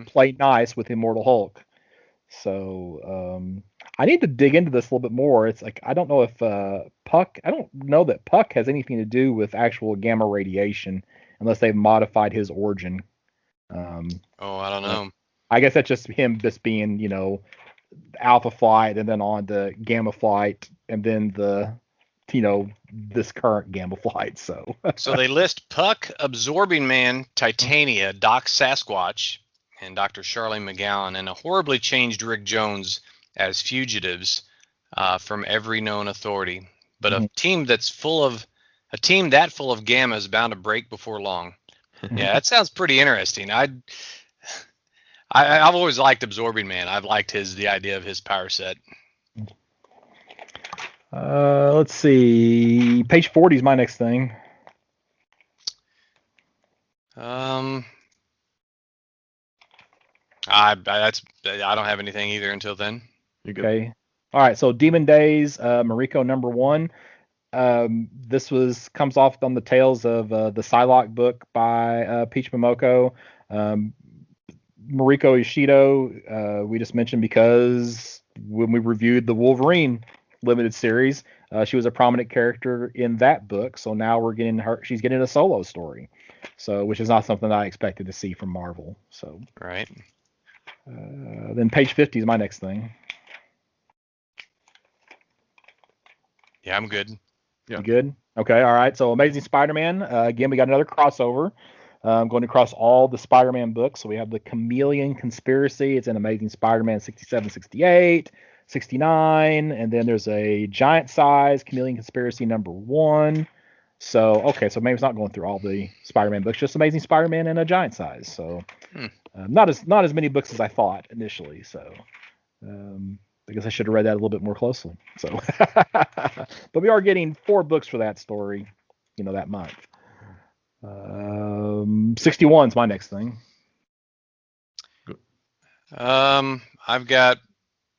play nice with Immortal Hulk. So, I need to dig into this a little bit more. It's like, I don't know if I don't know that Puck has anything to do with actual gamma radiation unless they've modified his origin. I don't know. I guess that's just him just being, Alpha Flight and then on to Gamma Flight and then this current Gamma Flight. So they list Puck, Absorbing Man, Titania, Doc Sasquatch, and Dr. Charlene McGowan, and a horribly changed Rick Jones as fugitives from every known authority. But a team that full of gamma is bound to break before long. Yeah, that sounds pretty interesting. I've always liked Absorbing Man. I've liked the idea of his power set. Let's see. Page 40 is my next thing. I don't have anything either until then. Okay. All right. So Demon Days, Mariko number 1. This comes off on the tails of the Psylocke book by Peach Momoko. Mariko Ishido, we just mentioned because when we reviewed the Wolverine limited series, she was a prominent character in that book. So now she's getting a solo story. So, which is not something I expected to see from Marvel. So, right. Then page 50 is my next thing. Yeah, I'm good. Yeah. You good? Okay, all right. So Amazing Spider-Man. Again, we got another crossover. Going across all the Spider-Man books. So we have the Chameleon Conspiracy. It's in Amazing Spider-Man 67, 68, 69. And then there's a giant size Chameleon Conspiracy number 1. So, okay, so maybe it's not going through all the Spider-Man books, just Amazing Spider-Man and a giant size. So not as many books as I thought initially. So I guess I should have read that a little bit more closely. So, but we are getting 4 books for that story, that month. 61 is my next thing. I've got.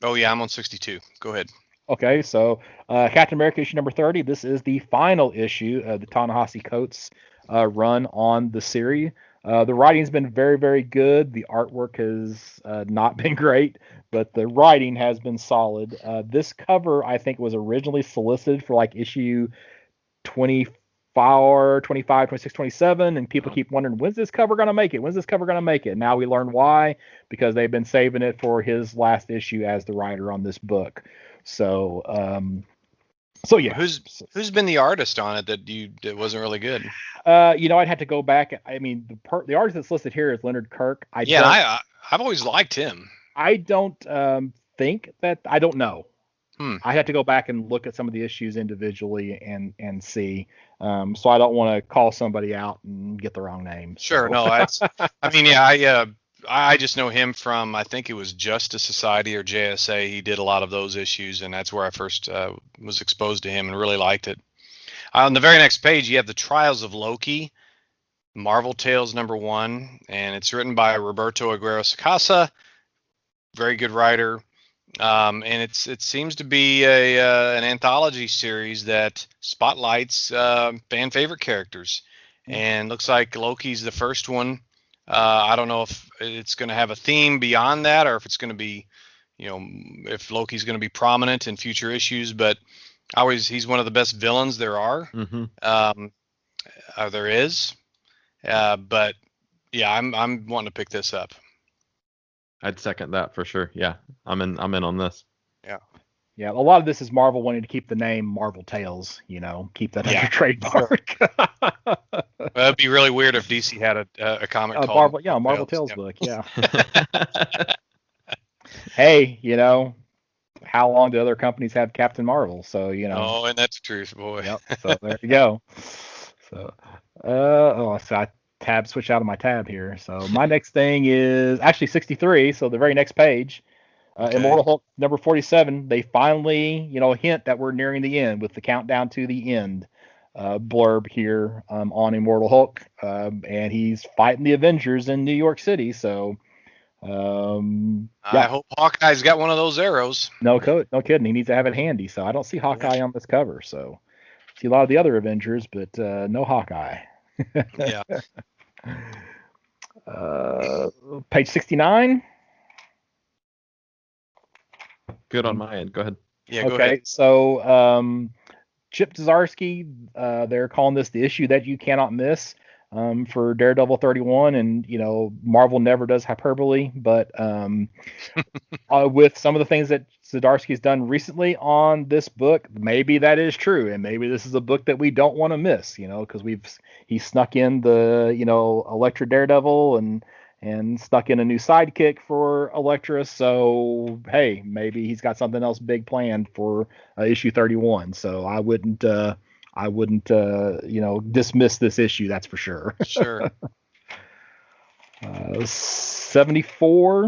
Oh yeah, I'm on 62. Go ahead. Okay, so Captain America issue number 30. This is the final issue of the Ta-Nehisi Coates run on the series. The writing's been very, very good. The artwork has not been great, but the writing has been solid. This cover, I think, was originally solicited for like issue 24, 25, 26, 27, and people keep wondering, when's this cover going to make it? When's this cover going to make it? Now we learn why, because they've been saving it for his last issue as the writer on this book. So yeah. Who's been the artist on it that wasn't really good? I'd have to go back. I mean, the artist that's listed here is Leonard Kirk. I've always liked him. I don't think that. I don't know. I had to go back and look at some of the issues individually and see. So I don't want to call somebody out and get the wrong name. Sure, no, I just know him from, I think it was Justice Society or JSA. He did a lot of those issues, and that's where I first was exposed to him and really liked it. On the very next page, you have the Trials of Loki, Marvel Tales #1, and it's written by Roberto Aguirre Sacasa, very good writer. And it seems to be an anthology series that spotlights fan favorite characters, and looks like Loki's the first one. I don't know if it's going to have a theme beyond that, or if it's going to be, if Loki's going to be prominent in future issues. But he's one of the best villains there are. There is. But yeah, I'm wanting to pick this up. I'd second that for sure. Yeah, I'm in on this. Yeah, a lot of this is Marvel wanting to keep the name Marvel Tales, keep that under trademark. It'd be really weird if DC had a comic called Marvel Tales book. Yeah. Hey, how long do other companies have Captain Marvel? So Oh, and that's the truth, boy. Yep. So there you go. So so I switch out of my tab here. So my next thing is actually 63. So the very next page. Okay. Immortal Hulk number 47. They finally, hint that we're nearing the end with the countdown to the end blurb here on Immortal Hulk, and he's fighting the Avengers in New York City. So, I hope Hawkeye's got one of those arrows. No kidding. He needs to have it handy. So I don't see Hawkeye on this cover. So I see a lot of the other Avengers, but no Hawkeye. Yeah. Page 69. Good on my end. Go ahead. Yeah, go ahead. So Chip Zdarsky, they're calling this the issue that you cannot miss for Daredevil 31, and Marvel never does hyperbole, but with some of the things that Zdarsky's done recently on this book, maybe that is true, and maybe this is a book that we don't want to miss, because he snuck in the Elektra Daredevil and stuck in a new sidekick for Elektra. So, hey, maybe he's got something else big planned for issue 31. So I wouldn't dismiss this issue. That's for sure. Sure. 74.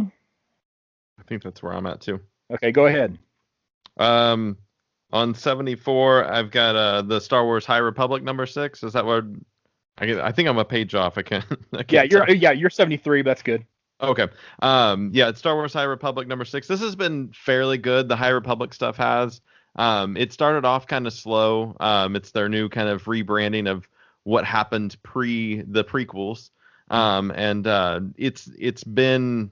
I think that's where I'm at too. Okay, go ahead. On 74, I've got the Star Wars High Republic #6. Is that what? I think I'm a page off. I can't you're 73. But that's good. Okay. It's Star Wars High Republic #6. This has been fairly good. The High Republic stuff has. It started off kind of slow. It's their new kind of rebranding of what happened pre the prequels. It's been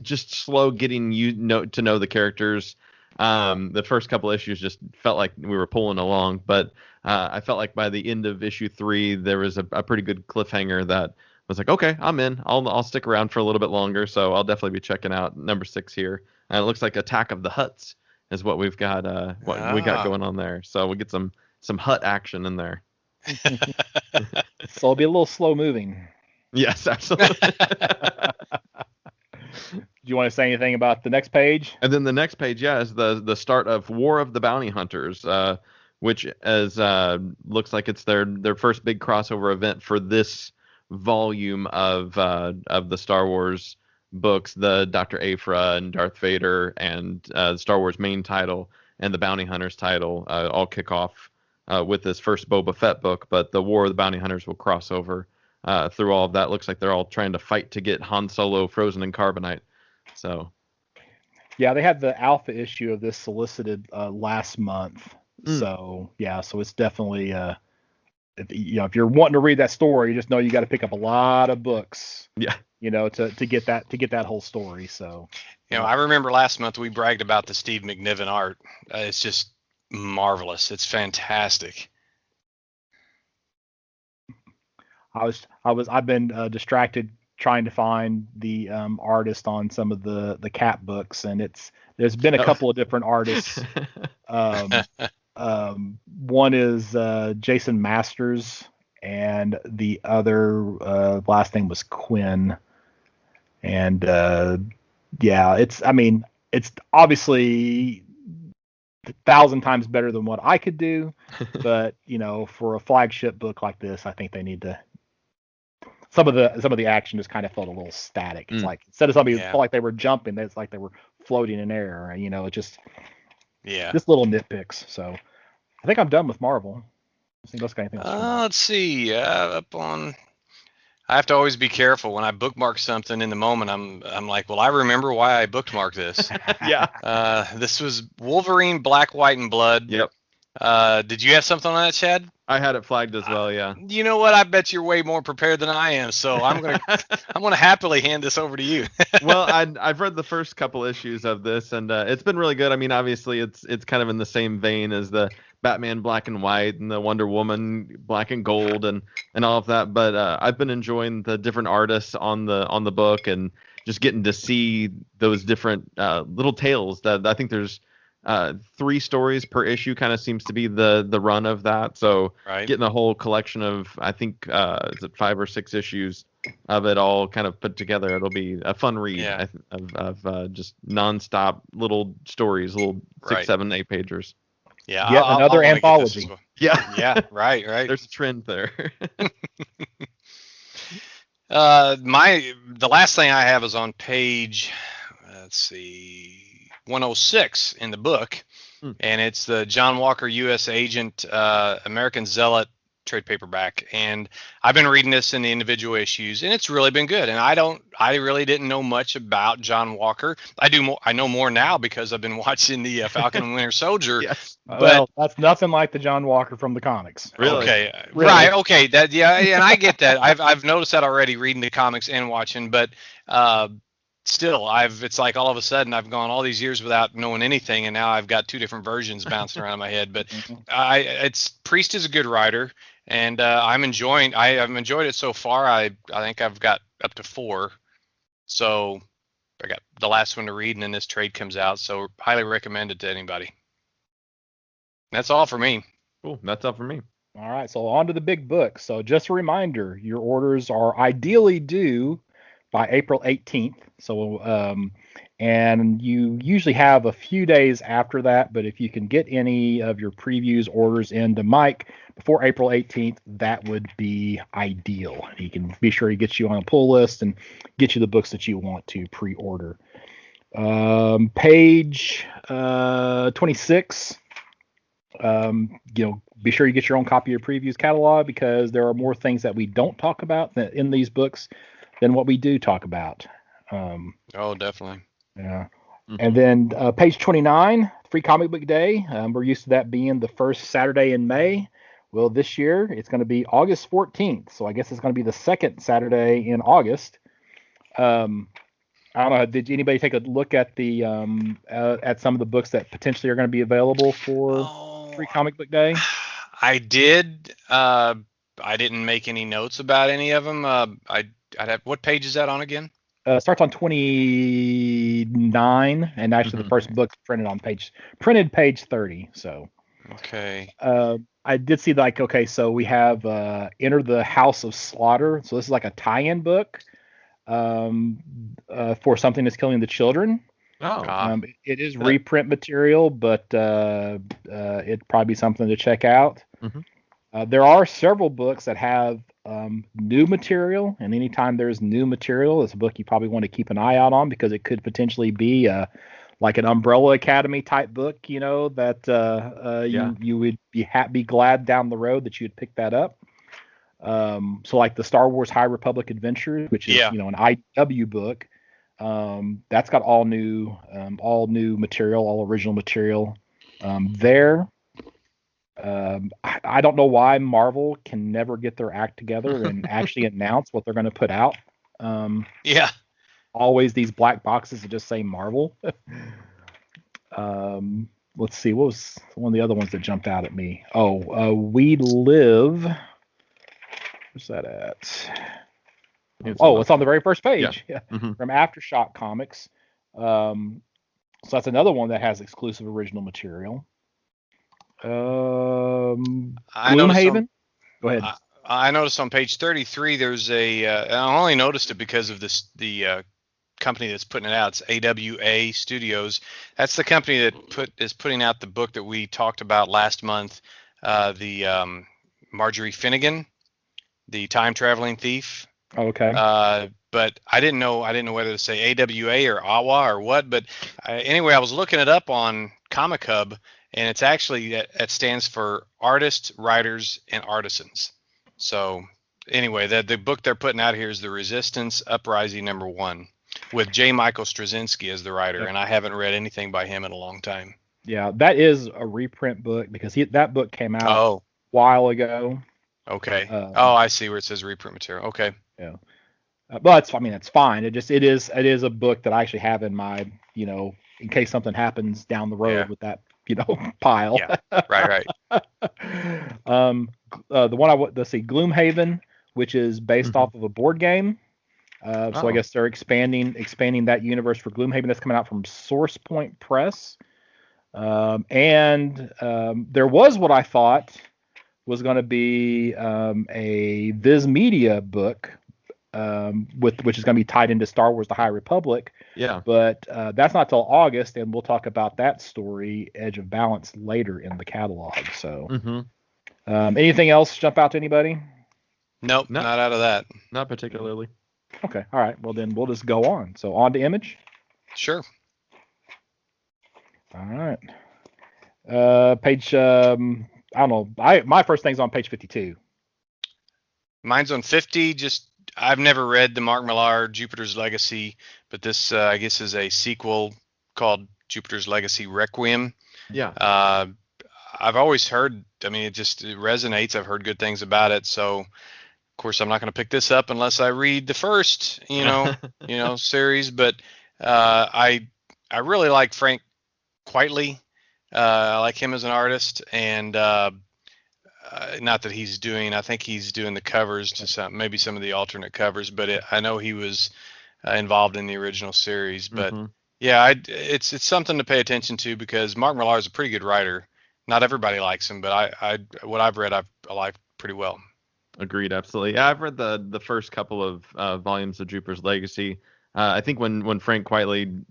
just slow getting to know the characters. The first couple issues just felt like we were pulling along, but I felt like by the end of issue 3, there was a pretty good cliffhanger that was like, okay, I'm in. I'll stick around for a little bit longer, so I'll definitely be checking out #6 here. And it looks like Attack of the Hutts is what we've got. We got going on there. So we get some Hutt action in there. So it'll be a little slow moving. Yes, absolutely. Do you want to say anything about the next page? And then the next page, is the start of War of the Bounty Hunters, which looks like it's their first big crossover event for this volume of the Star Wars books. The Dr. Aphra and Darth Vader and Star Wars main title and the Bounty Hunters title all kick off with this first Boba Fett book, but the War of the Bounty Hunters will cross over through all of that. Looks like they're all trying to fight to get Han Solo frozen in carbonite. So Yeah, they had the alpha issue of this solicited last month. So yeah, so it's definitely if you're wanting to read that story, you just know you got to pick up a lot of books. Yeah. To get that whole story. So I remember last month we bragged about the Steve McNiven art. It's just marvelous. It's fantastic. I've been distracted trying to find the artist on some of the cat books, and there's been a couple of different artists. One is Jason Masters, and the other last name was Quinn. And it's obviously 1,000 times better than what I could do, but for a flagship book like this, I think they need to. Some of the action just kind of felt a little static. It's like instead of somebody felt like they were jumping, it's like they were floating in air. It just little nitpicks. So I think I'm done with Marvel. Let's see. Up on. I have to always be careful when I bookmark something in the moment. I'm like, well, I remember why I bookmarked this. Yeah. This was Wolverine, Black, White, and Blood. Yep. Did you have something on that, Shaad? I had it flagged as well. Yeah. You know what? I bet you're way more prepared than I am. So I'm gonna happily hand this over to you. Well, I've read the first couple issues of this, and it's been really good. I mean, obviously, it's kind of in the same vein as the Batman Black and White and the Wonder Woman Black and Gold and all of that. But I've been enjoying the different artists on the book and just getting to see those different little tales. That I think there's 3 stories per issue kind of seems to be the run of that. So getting a whole collection of, I think, is it 5 or 6 issues of it all kind of put together. It'll be a fun read of just nonstop little stories, little 6, 7, 8 pagers. Yeah. Yet another anthology. Yeah. Right. There's a trend there. The last thing I have is on page, let's see, 106 in the book, and it's the John Walker, U.S. Agent, American Zealot trade paperback. And I've been reading this in the individual issues, and it's really been good. And I really didn't know much about John Walker. I know more now because I've been watching the Falcon and Winter Soldier. Yes. But that's nothing like the John Walker from the comics. Really? Okay. Really? Right. Okay. And I get that. I've noticed that already reading the comics and watching, but still, it's like all of a sudden I've gone all these years without knowing anything, and now I've got 2 different versions bouncing around in my head. But Priest is a good writer, and I've enjoyed it so far. I think I've got up to 4, so I got the last one to read, and then this trade comes out. So highly recommend it to anybody. That's all for me. Cool. That's all for me. All right, so on to the big book. So just a reminder, your orders are ideally due by April 18th. So, and you usually have a few days after that, but if you can get any of your previews orders into Mike before April 18th, that would be ideal. He can be sure he gets you on a pull list and get you the books that you want to pre-order. Page 26. Be sure you get your own copy of previews catalog, because there are more things that we don't talk about in these books than what we do talk about. Definitely. Yeah. Mm-hmm. And then page 29, Free Comic Book Day. We're used to that being the first Saturday in May. Well, this year it's going to be August 14th. So I guess it's going to be the second Saturday in August. I don't know. Did anybody take a look at the at some of the books that potentially are going to be available for Free Comic Book Day? I did. I didn't make any notes about any of them. I'd have, what page is that on again? Starts on 29, and actually the first book's printed page 30. So okay. I did see so we have Enter the House of Slaughter. So this is like a tie-in book for Something That's Killing the Children. It is reprint material, but it'd probably be something to check out. There are several books that have new material, and anytime there's new material, it's a book you probably want to keep an eye out on, because it could potentially be like an Umbrella Academy type book, that you would be glad down the road that you'd pick that up. So like the Star Wars High Republic Adventures, which is an IW book. That's got all new material, all original material there. I don't know why Marvel can never get their act together and actually announce what they're going to put out. Yeah. Always these black boxes that just say Marvel. Let's see, what was one of the other ones that jumped out at me? We Live. Where's that at? It's on the very first page. Yeah. From Aftershock Comics. So that's another one that has exclusive original material. Gloomhaven. Go ahead. I noticed on page 33 there's I only noticed it because of the company that's putting it out. It's AWA Studios. That's the company that is putting out the book that we talked about last month, the Marjorie Finnegan, the time traveling thief. Okay. But I didn't know whether to say AWA or AWA or what. But anyway, I was looking it up on Comic Hub, and it's actually that stands for Artists, Writers, and Artisans. So anyway, the book they're putting out here is The Resistance Uprising #1 with J. Michael Straczynski as the writer, and I haven't read anything by him in a long time. Yeah, that is a reprint book because that book came out a while ago. Okay. I see where it says reprint material. Okay. Yeah. But it's fine. It is a book that I actually have in my, in case something happens down the road with that, pile. Yeah. Right. The one let's see, Gloomhaven, which is based off of a board game. So I guess they're expanding that universe for Gloomhaven. That's coming out from Source Point Press. And there was what I thought was going to be a Viz Media book, which is going to be tied into Star Wars: The High Republic. Yeah. But that's not till August, and we'll talk about that story, Edge of Balance, later in the catalog. So, anything else jump out to anybody? Nope, not out of that. Not particularly. Okay. All right. Well, then we'll just go on. So on to Image. Sure. All right. Page. I don't know. My first thing's on page 52. Mine's on 50. I've never read the Mark Millar Jupiter's Legacy, but this I guess is a sequel called Jupiter's Legacy Requiem. Yeah. I've always heard. It resonates. I've heard good things about it. So, of course, I'm not going to pick this up unless I read the first, series. But I really like Frank Quitely. I like him as an artist, and not that he's doing. I think he's doing the covers to maybe some of the alternate covers, but I know he was involved in the original series. But yeah, it's something to pay attention to because Mark Millar is a pretty good writer. Not everybody likes him, but what I've read, I like pretty well. Agreed, absolutely. Yeah, I've read the first couple of volumes of Jupiter's Legacy. I think when Frank Quitely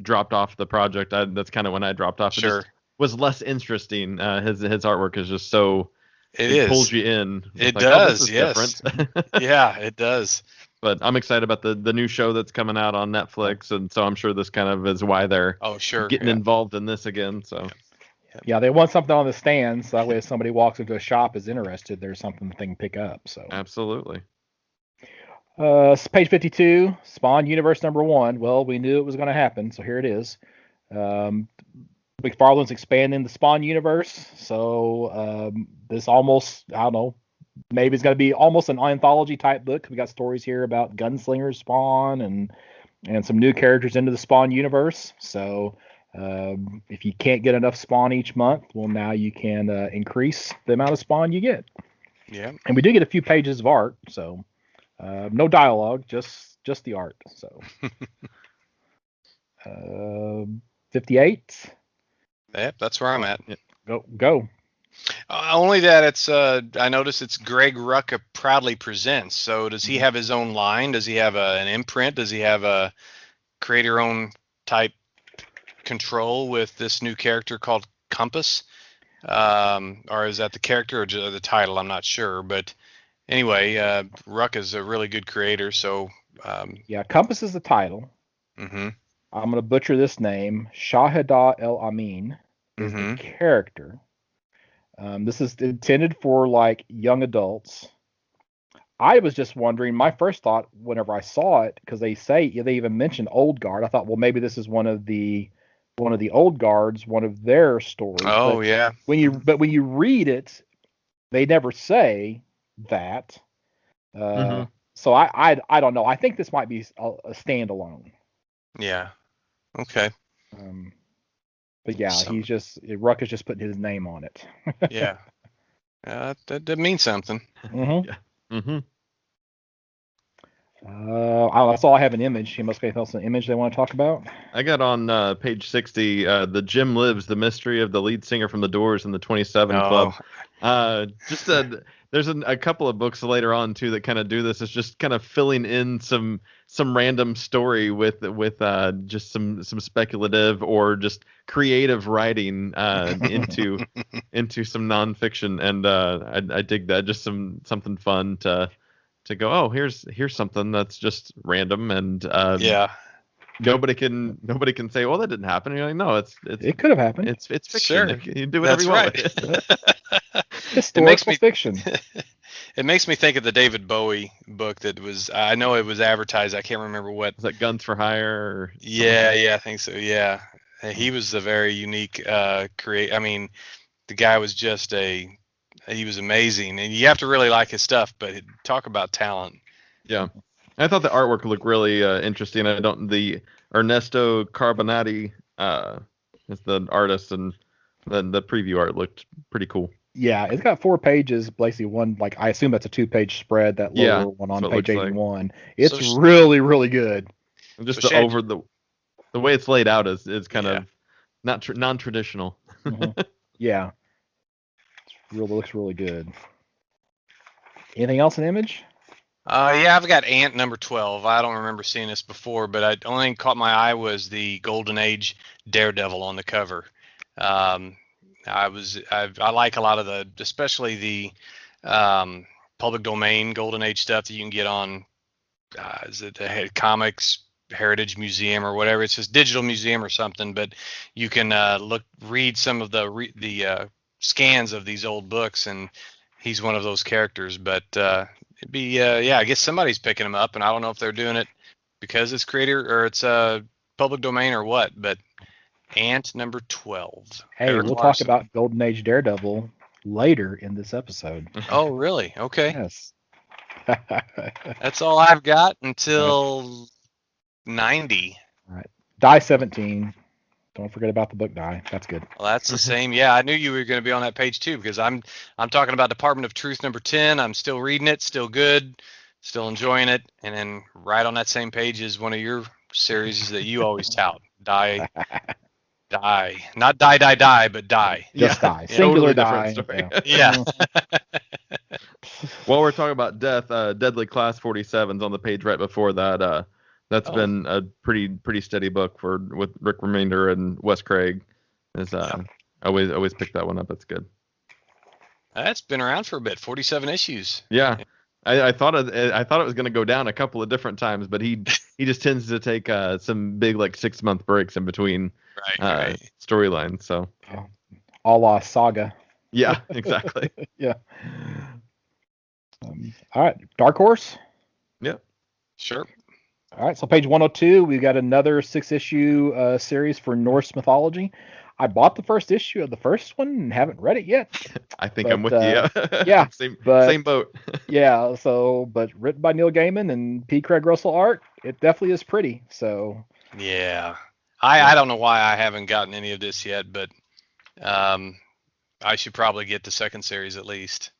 dropped off the project, that's kind of when I dropped off. Sure. It just was less interesting. His artwork is just so it pulls you in. It like, does, yes. Yeah, it does. But I'm excited about the new show that's coming out on Netflix, and so I'm sure this kind of is why they're getting involved in this again. So. Yeah, they want something on the stand, so that way if somebody walks into a shop is interested, there's something they can pick up. So absolutely. Page 52, Spawn Universe #1. Well, we knew it was going to happen, so here it is. McFarlane's expanding the Spawn universe, so this almost, I don't know, maybe it's going to be almost an anthology type book. We got stories here about Gunslinger Spawn and some new characters into the Spawn universe. So if you can't get enough Spawn each month, well, now you can increase the amount of Spawn you get. Yeah. And we do get a few pages of art, so no dialogue, just the art. So 58. Yep, that's where I'm at. Go. Only that it's I noticed it's Greg Rucka Proudly Presents. So does he have his own line? Does he have an imprint? Does he have a creator own type control with this new character called Compass? Or is that the character or just the title? I'm not sure, but anyway, Rucka's a really good creator. So yeah, Compass is the title. Mm-hmm. I'm gonna butcher this name. Shahada El Amin is the character. This is intended for like young adults. I was just wondering. My first thought, whenever I saw it, because they even mentioned Old Guard, I thought, well, maybe this is one of the Old Guards, one of their stories. Oh yeah. When you read it, they never say that. Mm-hmm. So I don't know. I think this might be a standalone. Yeah. Okay. But yeah, Ruck is just putting his name on it. Yeah. That means something. Mm-hmm. Yeah. Mm-hmm. That's all I have an image. You must be else an image they want to talk about. I got on page 60, the Jim Lives, the mystery of the lead singer from the Doors and the 27 Club. There's a couple of books later on too that kind of do this. It's just kind of filling in some random story with just some speculative or just creative writing into some nonfiction, and I dig that. Just something fun to go, oh, here's something that's just random, and yeah. Nobody can say, well, that didn't happen. And you're like, no, it could have happened. It's fiction. Sure. You do whatever you want with it. Historical fiction. It makes me think of the David Bowie book that was, I know it was advertised. I can't remember what. Was that Guns for Hire? Yeah, I think so. Yeah. He was a very unique I mean, the guy was just he was amazing, and you have to really like his stuff, but talk about talent. Yeah. I thought the artwork looked really interesting. The Ernesto Carbonati is the artist, and the preview art looked pretty cool. Yeah, it's got 4 pages, basically one, like, I assume that's a 2-page spread, that lower one on page 81. Like. It's really, really good. Just the way it's laid out is kind of not non-traditional. Mm-hmm. Yeah. It looks really good. Anything else in Image? Yeah, I've got Ant number 12. I don't remember seeing this before, but the only thing caught my eye was the Golden Age Daredevil on the cover. I like a lot of especially the public domain Golden Age stuff that you can get on, is it the Comics Heritage Museum or whatever? It's just digital museum or something, but you can read some of the scans of these old books, and he's one of those characters. But it'd be I guess somebody's picking them up, and I don't know if they're doing it because it's creator or it's public domain or what, but Ant number 12. Hey, we'll talk about Golden Age Daredevil later in this episode. Oh, really? Okay. Yes. That's all I've got until 90. All right. Die 17. Don't forget about the book Die. That's good. Well, that's the same. Yeah, I knew you were going to be on that page too, because I'm talking about Department of Truth number 10. I'm still reading it, still good, still enjoying it, and then right on that same page is one of your series that you always tout. Die. Not die, but die. Just Die. Singular Die. Yeah. While we're talking about death, Deadly Class 47's on the page right before that. That's been a pretty steady book with Rick Remender and Wes Craig. I always pick that one up. That's good. That's been around for a bit. 47 issues. Yeah. I thought it was going to go down a couple of different times, but he just tends to take some big, like, 6-month breaks in between storylines. So a la Saga. Yeah, exactly. Yeah. All right, Dark Horse. Yeah. Sure. All right, so page 102, we've got another 6-issue series for Norse mythology. I bought the first issue of the first one and haven't read it yet. I think I'm with you. Yeah. Same boat. Yeah, but written by Neil Gaiman and P. Craig Russell art, it definitely is pretty. So. Yeah. I don't know why I haven't gotten any of this yet, but I should probably get the second series at least.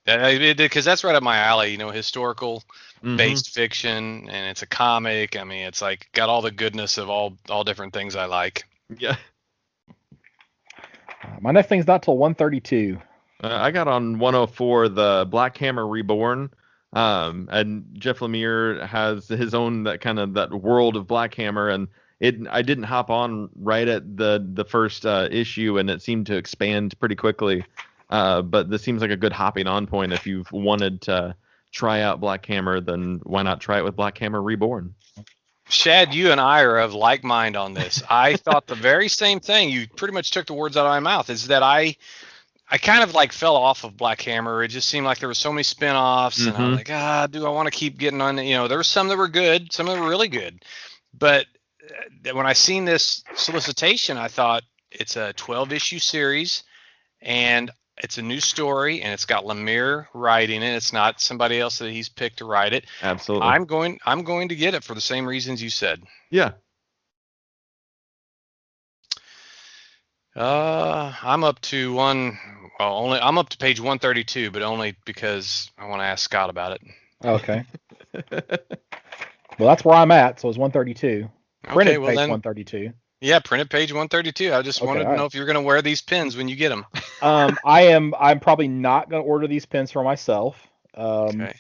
Because that's right up my alley, historical based fiction, and it's a comic. I mean, it's like got all the goodness of all different things I like. Yeah. My next thing's not till 132. I got on 104 the Black Hammer Reborn, and Jeff Lemire has his own that world of Black Hammer, and I didn't hop on right at the first issue, and it seemed to expand pretty quickly. But this seems like a good hopping on point. If you've wanted to try out Black Hammer, then why not try it with Black Hammer Reborn? Shaad, you and I are of like mind on this. I thought the very same thing. You pretty much took the words out of my mouth. Is that I I kind of like fell off of Black Hammer. It just seemed like there were so many spin-offs, and I was like, do I want to keep getting on? There were some that were good, some that were really good, but when I seen this solicitation, I thought it's a 12-issue series, and it's a new story, and it's got Lemire writing it. It's not somebody else that he's picked to write it. Absolutely. I'm going to get it for the same reasons you said. Yeah. I'm up to I'm up to page 132, but only because I want to ask Scott about it. Okay. Well, that's where I'm at. So it's 132. Printed page 132. Yeah, printed page 132. I just wanted to know if you're going to wear these pins when you get them. I'm probably not going to order these pins for myself. Okay.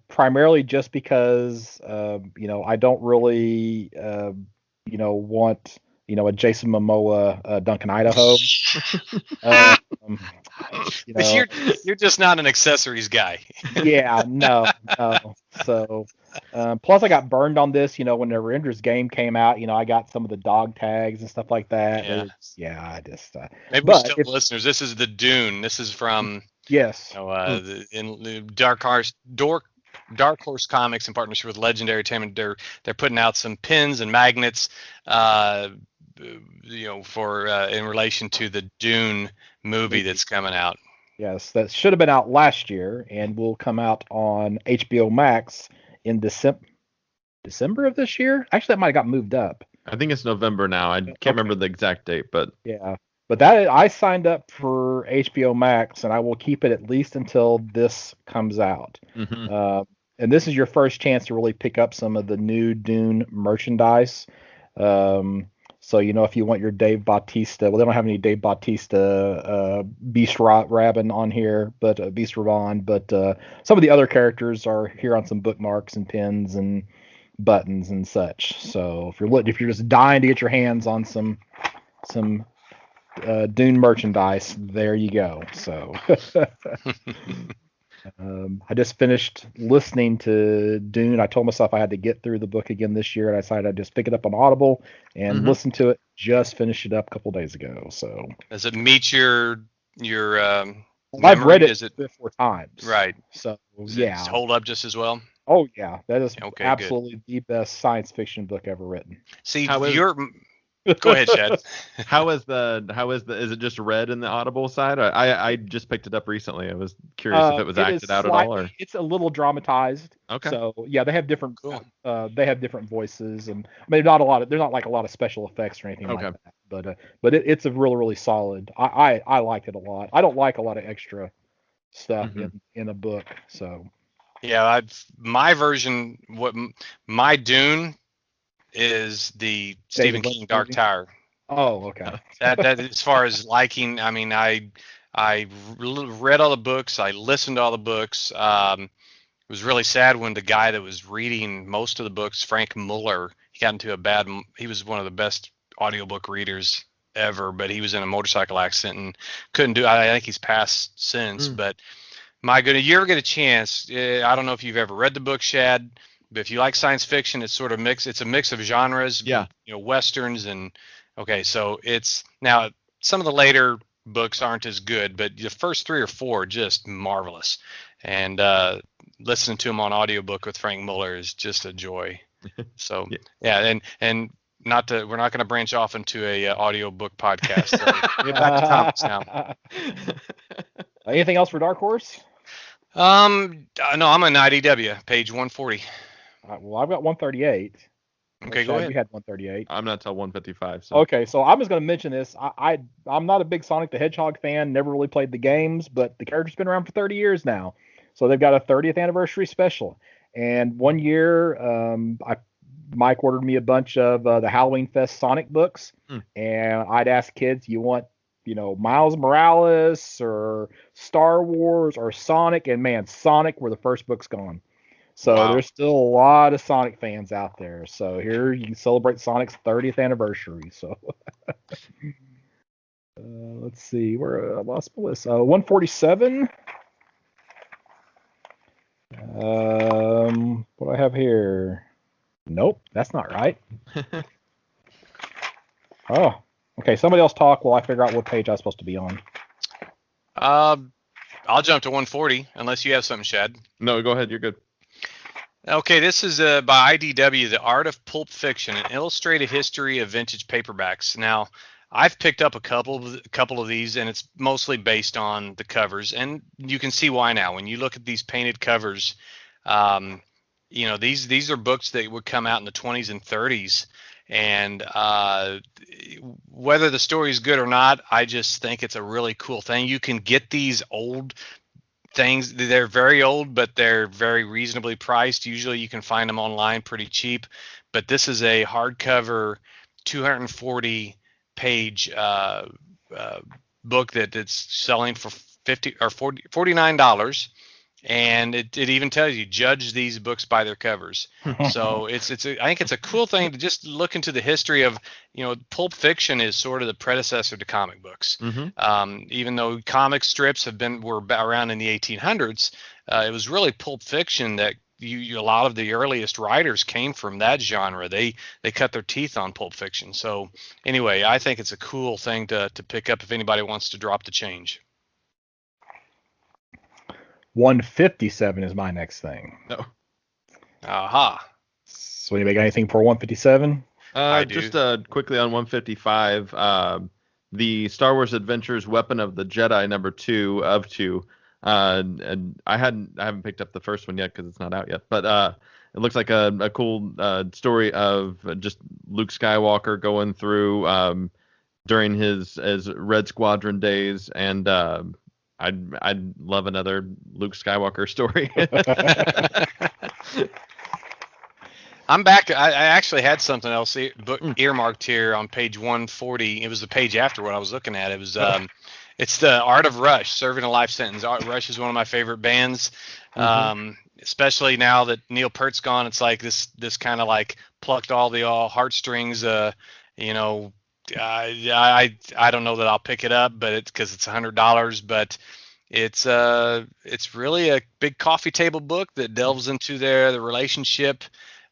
Primarily just because I don't really want a Jason Momoa Duncan Idaho. You're just not an accessories guy. Yeah, no. So, plus I got burned on this. When the Ender's Game came out, I got some of the dog tags and stuff like that. Yeah. I just. Maybe we should tell listeners this is the Dune. This is from. Yes. In Dark Horse Comics in partnership with Legendary Entertainment, they're putting out some pins and magnets, for in relation to the Dune movie that's coming out. Yes, that should have been out last year and will come out on HBO Max in December of this year. Actually, that might have got moved up. I think it's November now. I can't remember the exact date, but yeah. But that I signed up for HBO Max, and I will keep it at least until this comes out. Mm-hmm. And this is your first chance to really pick up some of the new Dune merchandise. So, if you want your Dave Bautista, well, they don't have any Dave Bautista Beast Rabin on here, but Beast Rabban, but some of the other characters are here on some bookmarks and pins and buttons and such. So if you're just dying to get your hands on some Dune merchandise, there you go. So I just finished listening to Dune. I told myself I had to get through the book again this year, and I decided I'd just pick it up on Audible and listen to it. Just finished it up a couple days ago. So does it meet your I've read it 4 times. Right. So does it hold up just as well? Oh yeah, that is absolutely the best science fiction book ever written. See, Go ahead, Shaad. How is is it just read in the Audible side? I just picked it up recently. I was curious if it was acted out at all, or it's a little dramatized. Okay. So yeah, they have different different voices, and I mean there's not like a lot of special effects or anything like that. But it's a really, really solid. I like it a lot. I don't like a lot of extra stuff in a book. So yeah, my version, my Dune is the Stephen King Dark Tower. Oh, okay. that as far as liking, I mean, I read all the books, I listened to all the books. It was really sad when the guy that was reading most of the books, Frank Muller, he got into he was one of the best audiobook readers ever, but he was in a motorcycle accident and couldn't do. I think he's passed since. But my goodness, you ever get a chance? I don't know if you've ever read the book, Shaad. But if you like science fiction, it's sort of it's a mix of genres. Yeah. Westerns and so it's now some of the later books aren't as good, but the first 3 or 4 are just marvelous. And listening to them on audiobook with Frank Muller is just a joy. So and we're not going to branch off into a audiobook podcast. So get back to comics now. Anything else for Dark Horse? No, I'm on IDW, page 140. Well, I've got 138. Okay, go ahead. You had 138. I'm not till 155. So. Okay, so I'm just going to mention this. I'm not a big Sonic the Hedgehog fan. Never really played the games, but the character's been around for 30 years now. So they've got a 30th anniversary special. And one year, Mike ordered me a bunch of the Halloween Fest Sonic books, and I'd ask kids, "You want, Miles Morales or Star Wars or Sonic?" And man, Sonic were the first books gone. So there's still a lot of Sonic fans out there. So here you can celebrate Sonic's 30th anniversary. So let's see, where I lost my list. 147. What do I have here? Nope, that's not right. Oh, okay. Somebody else talk while I figure out what page I'm supposed to be on. I'll jump to 140 unless you have something, Shaad. No, go ahead. You're good. Okay, this is by IDW, The Art of Pulp Fiction, an illustrated history of vintage paperbacks. Now, I've picked up a couple of these, and it's mostly based on the covers, and you can see why now. When you look at these painted covers, these are books that would come out in the 20s and 30s, and whether the story is good or not, I just think it's a really cool thing. You can get these old things. They're very old, but they're very reasonably priced. Usually you can find them online pretty cheap, but this is a hardcover 240 page book that's selling for $49, and it even tells you judge these books by their covers. So I think it's a cool thing to just look into the history of, Pulp Fiction is sort of the predecessor to comic books. Even though comic strips were around in the 1800s, it was really Pulp Fiction that a lot of the earliest writers came from that genre. They cut their teeth on Pulp Fiction. So anyway, I think it's a cool thing to pick up if anybody wants to drop the change. 157 is my next thing. No. Aha. So anybody got anything for 157? I do. Just quickly on 155, the Star Wars Adventures Weapon of the Jedi #2 of 2. And I haven't picked up the first one yet because it's not out yet. But it looks like a cool story of just Luke Skywalker going through during his Red Squadron days, and I'd love another Luke Skywalker story. I'm back. I actually had something else earmarked here on page 140. It was the page after what I was looking at. It was it's the Art of Rush, serving a life sentence. Rush is one of my favorite bands, especially now that Neil Peart's gone. It's like this kind of like plucked all the heartstrings. I don't know that I'll pick it up, but it's because it's $100. But it's really a big coffee table book that delves into the relationship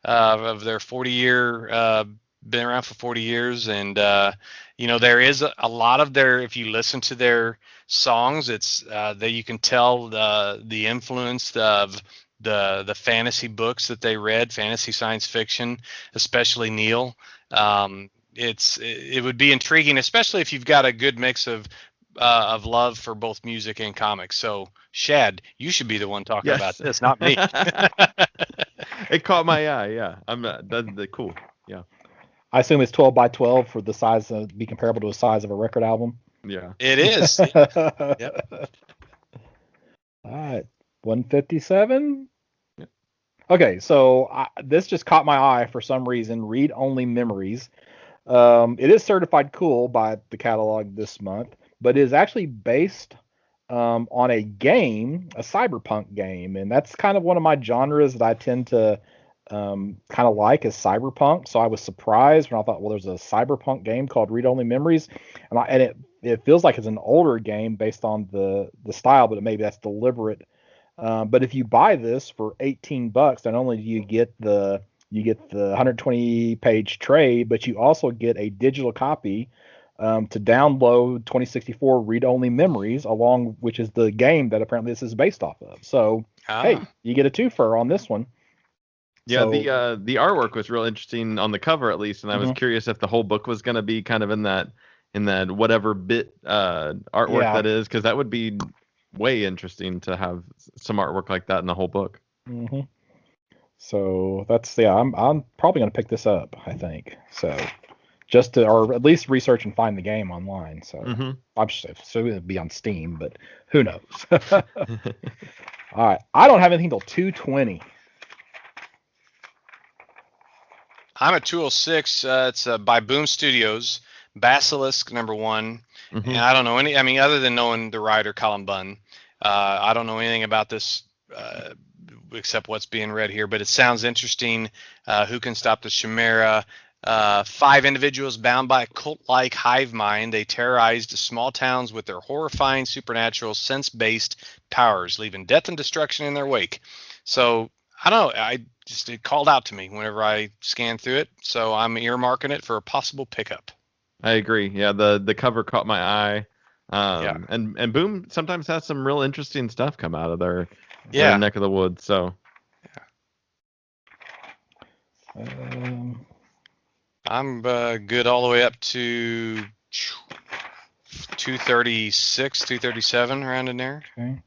of their 40-year, been around for 40 years. And, there is a lot of if you listen to their songs, it's that you can tell the influence of the fantasy books that they read, fantasy science fiction, especially Neil. It would be intriguing, especially if you've got a good mix of love for both music and comics. So, Shaad, you should be the one talking about this, not me. It caught my eye. Yeah, that's cool. Yeah, I assume it's 12 by 12 for the size be comparable to the size of a record album. Yeah, it is. Yep. All right, 157. Yep. Okay, so this just caught my eye for some reason. Read Only Memories. It is certified cool by the catalog this month, but it is actually based on a game, a cyberpunk game, and that's kind of one of my genres that I tend to kind of like is cyberpunk. So I was surprised when I thought, well, there's a cyberpunk game called Read Only Memories, and it feels like it's an older game based on the style, but maybe that's deliberate. But if you buy this for $18, not only do you get the 120 page trade, but you also get a digital copy to download 2064 read-only memories, which is the game that apparently this is based off of. So, hey, you get a twofer on this one. Yeah, so, the artwork was real interesting on the cover, at least, and I was curious if the whole book was going to be kind of in that whatever bit artwork that is, because that would be way interesting to have some artwork like that in the whole book. Mm-hmm. So I'm probably going to pick this up, I think. So just to, or at least research and find the game online. So I'm so it'd be on Steam, but who knows? All right, I don't have anything till 220. I'm at 206. It's by Boom Studios, Basilisk #1. And I don't know other than knowing the writer Colin Bunn, I don't know anything about this except what's being read here, but it sounds interesting. Who can stop the Chimera? 5 individuals bound by a cult-like hive mind. They terrorized small towns with their horrifying supernatural sense-based powers, leaving death and destruction in their wake. So I don't know. It called out to me whenever I scanned through it. So I'm earmarking it for a possible pickup. I agree. Yeah, the cover caught my eye. And Boom sometimes has some real interesting stuff come out of their neck of the woods. So I'm good all the way up to 236, 237, around in there. Okay.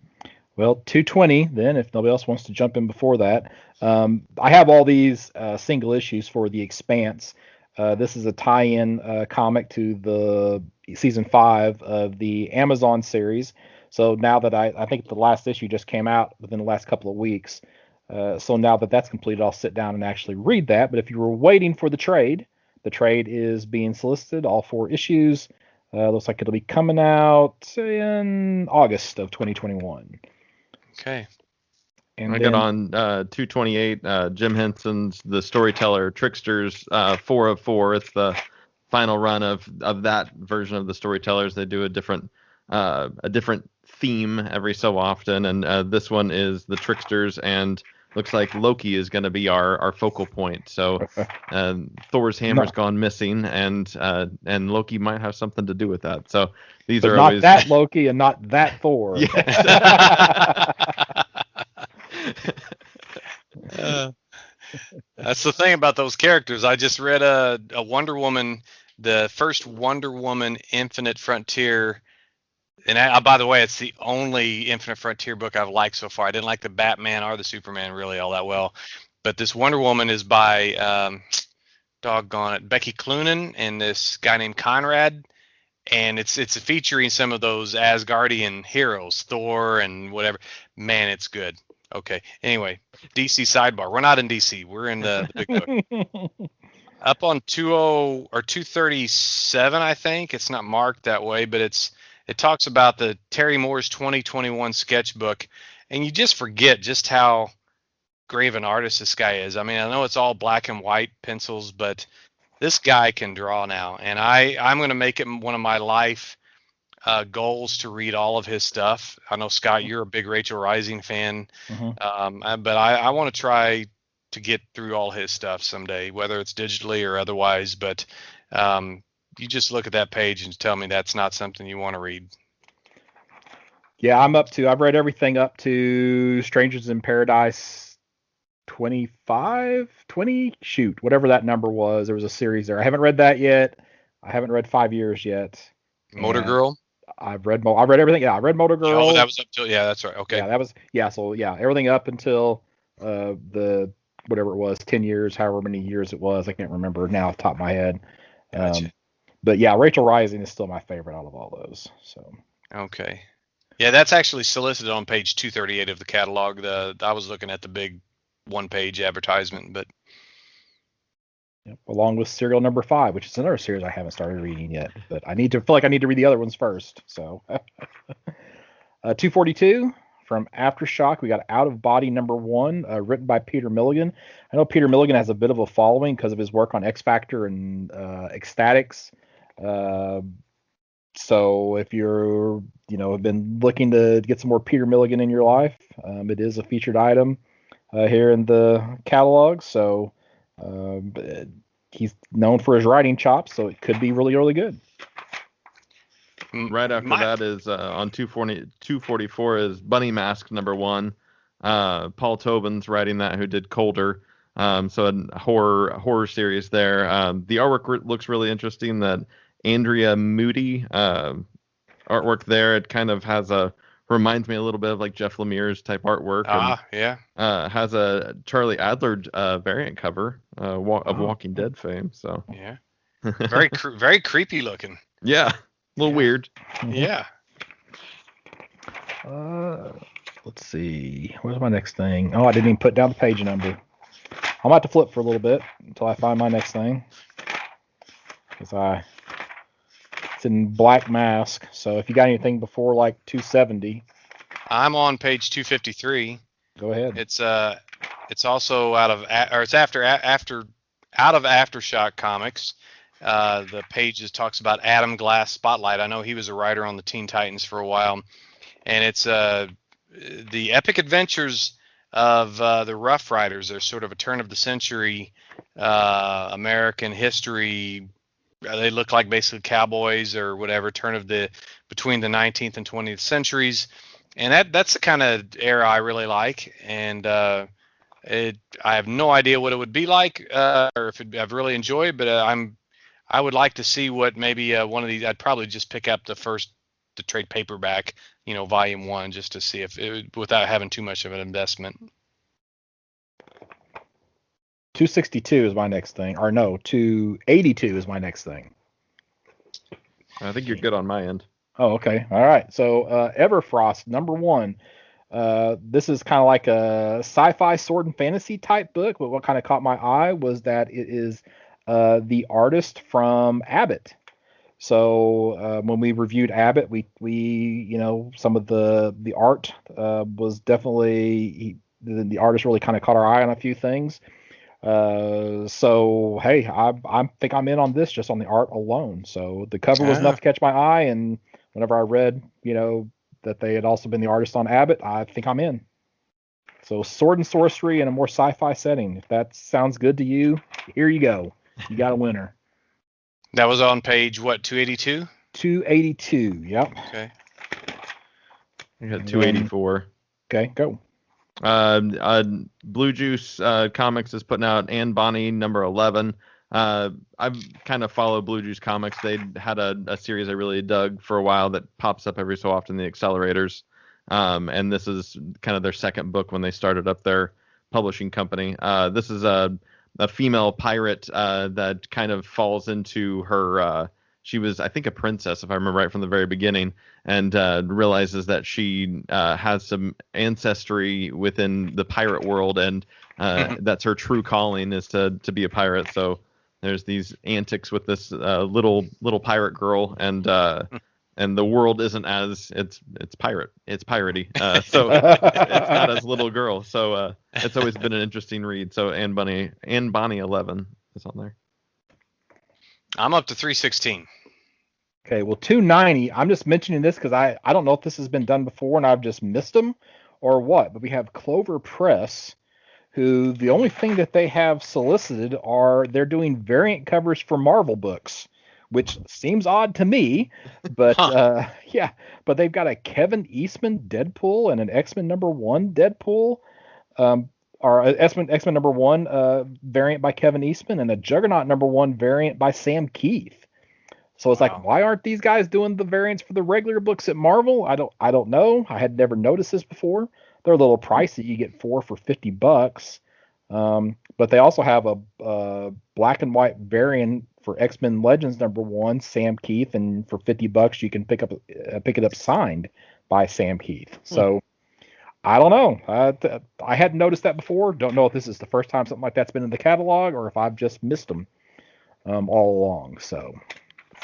Well, 220 then, if nobody else wants to jump in before that. I have all these single issues for The Expanse. This is a tie-in comic to the season 5 of the Amazon series. So now that I think the last issue just came out within the last couple of weeks. So now that that's completed, I'll sit down and actually read that. But if you were waiting for the trade is being solicited, all 4 issues. Looks like it'll be coming out in August of 2021. Okay. And I got on 228, Jim Henson's The Storyteller Tricksters 4 of 4. It's the final run of that version of The Storytellers. They do a different theme every so often, and this one is the Tricksters, and looks like Loki is going to be our focal point. So Thor's hammer's gone missing, and Loki might have something to do with that. So these are not always that Loki and not that Thor. Yes. That's the thing about those characters. I just read a Wonder Woman, the first Wonder Woman Infinite Frontier. And by the way, it's the only Infinite Frontier book I've liked so far. I didn't like the Batman or the Superman really all that well. But this Wonder Woman is by, doggone it, Becky Cloonan and this guy named Conrad. And it's featuring some of those Asgardian heroes, Thor and whatever. Man, it's good. Okay. Anyway, DC sidebar. We're not in DC. We're in the big book. Up on 20 or 237, I think. It's not marked that way, but it talks about the Terry Moore's 2021 sketchbook, and you just forget just how great of an artist this guy is. I mean, I know it's all black and white pencils, but this guy can draw now, and I'm going to make it one of my life goals to read all of his stuff. I know, Scott, you're a big Rachel Rising fan, but I want to try to get through all his stuff someday, whether it's digitally or otherwise. But you just look at that page and tell me that's not something you want to read. Yeah, I've read everything up to Strangers in Paradise 25, 20, shoot, whatever that number was. There was a series there. I haven't read that yet. I haven't read 5 Years yet. Motor Girl? I've read everything. Yeah, I read Motor Girl. Oh, that was up till, yeah, that's right. Okay. Yeah, so everything up until the whatever it was, 10 years, however many years it was. I can't remember now off the top of my head. Gotcha. But yeah, Rachel Rising is still my favorite out of all those. So. Okay. Yeah, that's actually solicited on page 238 of the catalog. I was looking at the big one-page advertisement, but. Yep, along with Serial Number 5, which is another series I haven't started reading yet, but I feel like I need to read the other ones first. So, 242 from Aftershock, we got Out of Body number 1, written by Peter Milligan. I know Peter Milligan has a bit of a following because of his work on X Factor and Ecstatics. So if you're, have been looking to get some more Peter Milligan in your life, it is a featured item here in the catalog. So. He's known for his writing chops, so it could be really, really good. Right after that is on 244 is Bunny Mask number 1. Paul Tobin's writing that, who did Colder. So a horror series there. The artwork looks really interesting. That Andrea Moody artwork there. It kind of reminds me a little bit of like Jeff Lemire's type artwork. Yeah. Has a Charlie Adler variant cover of Walking Dead fame. So yeah, very very creepy looking. Yeah, a little weird. Yeah. Let's see. Where's my next thing? Oh, I didn't even put down the page number. I'm about to flip for a little bit until I find my next thing. Because it's in Black Mask. So if you got anything before like 270. I'm on page 253. Go ahead. It's also out of Aftershock Comics. The page talks about Adam Glass Spotlight. I know he was a writer on the Teen Titans for a while, and it's the epic adventures of the Rough Riders. They're sort of a turn of the century American history they look like basically cowboys or whatever, between the 19th and 20th centuries, and that's the kind of era I really like. And I have no idea what it would be like, or if I've really enjoyed, but I would like to see what maybe one of these. I'd probably just pick up the trade paperback, volume 1, just to see if without having too much of an investment. 262 is my next thing, or no, 282 is my next thing. I think you're good on my end. Oh, okay. All right. So Everfrost, number 1. This is kind of like a sci-fi sword and fantasy type book, but what kind of caught my eye was that it is the artist from Abbott. So when we reviewed Abbott, we some of the art was definitely the artist really kind of caught our eye on a few things. So hey, I think I'm in on this just on the art alone. So the cover was enough to catch my eye, and whenever I read, that they had also been the artist on Abbott, I think I'm in. So sword and sorcery in a more sci-fi setting. If that sounds good to you, here you go. You got a winner. That was on page what, 282? 282. Yep. Okay. I got 284. Okay, go. Blue Juice Comics is putting out Anne Bonny number 11. I've kind of followed Blue Juice Comics. They had a series I really dug for a while that pops up every so often, the Accelerators. And this is kind of their second book when they started up their publishing company. This is a female pirate that kind of falls into her. She was, I think, a princess, if I remember right from the very beginning, and realizes that she has some ancestry within the pirate world, and that's her true calling is to be a pirate. So there's these antics with this little pirate girl, and the world isn't as it's piratey. So it's not as little girl. So it's always been an interesting read. So Anne Bonny 11 is on there. I'm up to 316. Okay, well, 290. I'm just mentioning this because I don't know if this has been done before and I've just missed them or what. But we have Clover Press, who the only thing that they have solicited they're doing variant covers for Marvel books, which seems odd to me. But yeah, but they've got a Kevin Eastman Deadpool and an X-Men number 1 Deadpool. Or X-Men number 1 variant by Kevin Eastman and a Juggernaut number 1 variant by Sam Keith. So it's like, why aren't these guys doing the variants for the regular books at Marvel? I don't know. I had never noticed this before. They're a little pricey. You get 4 for $50. But they also have a black and white variant for X-Men Legends number 1, Sam Keith, and for $50 you can pick it up signed by Sam Keith. So I don't know. I hadn't noticed that before. Don't know if this is the first time something like that's been in the catalog or if I've just missed them all along. So.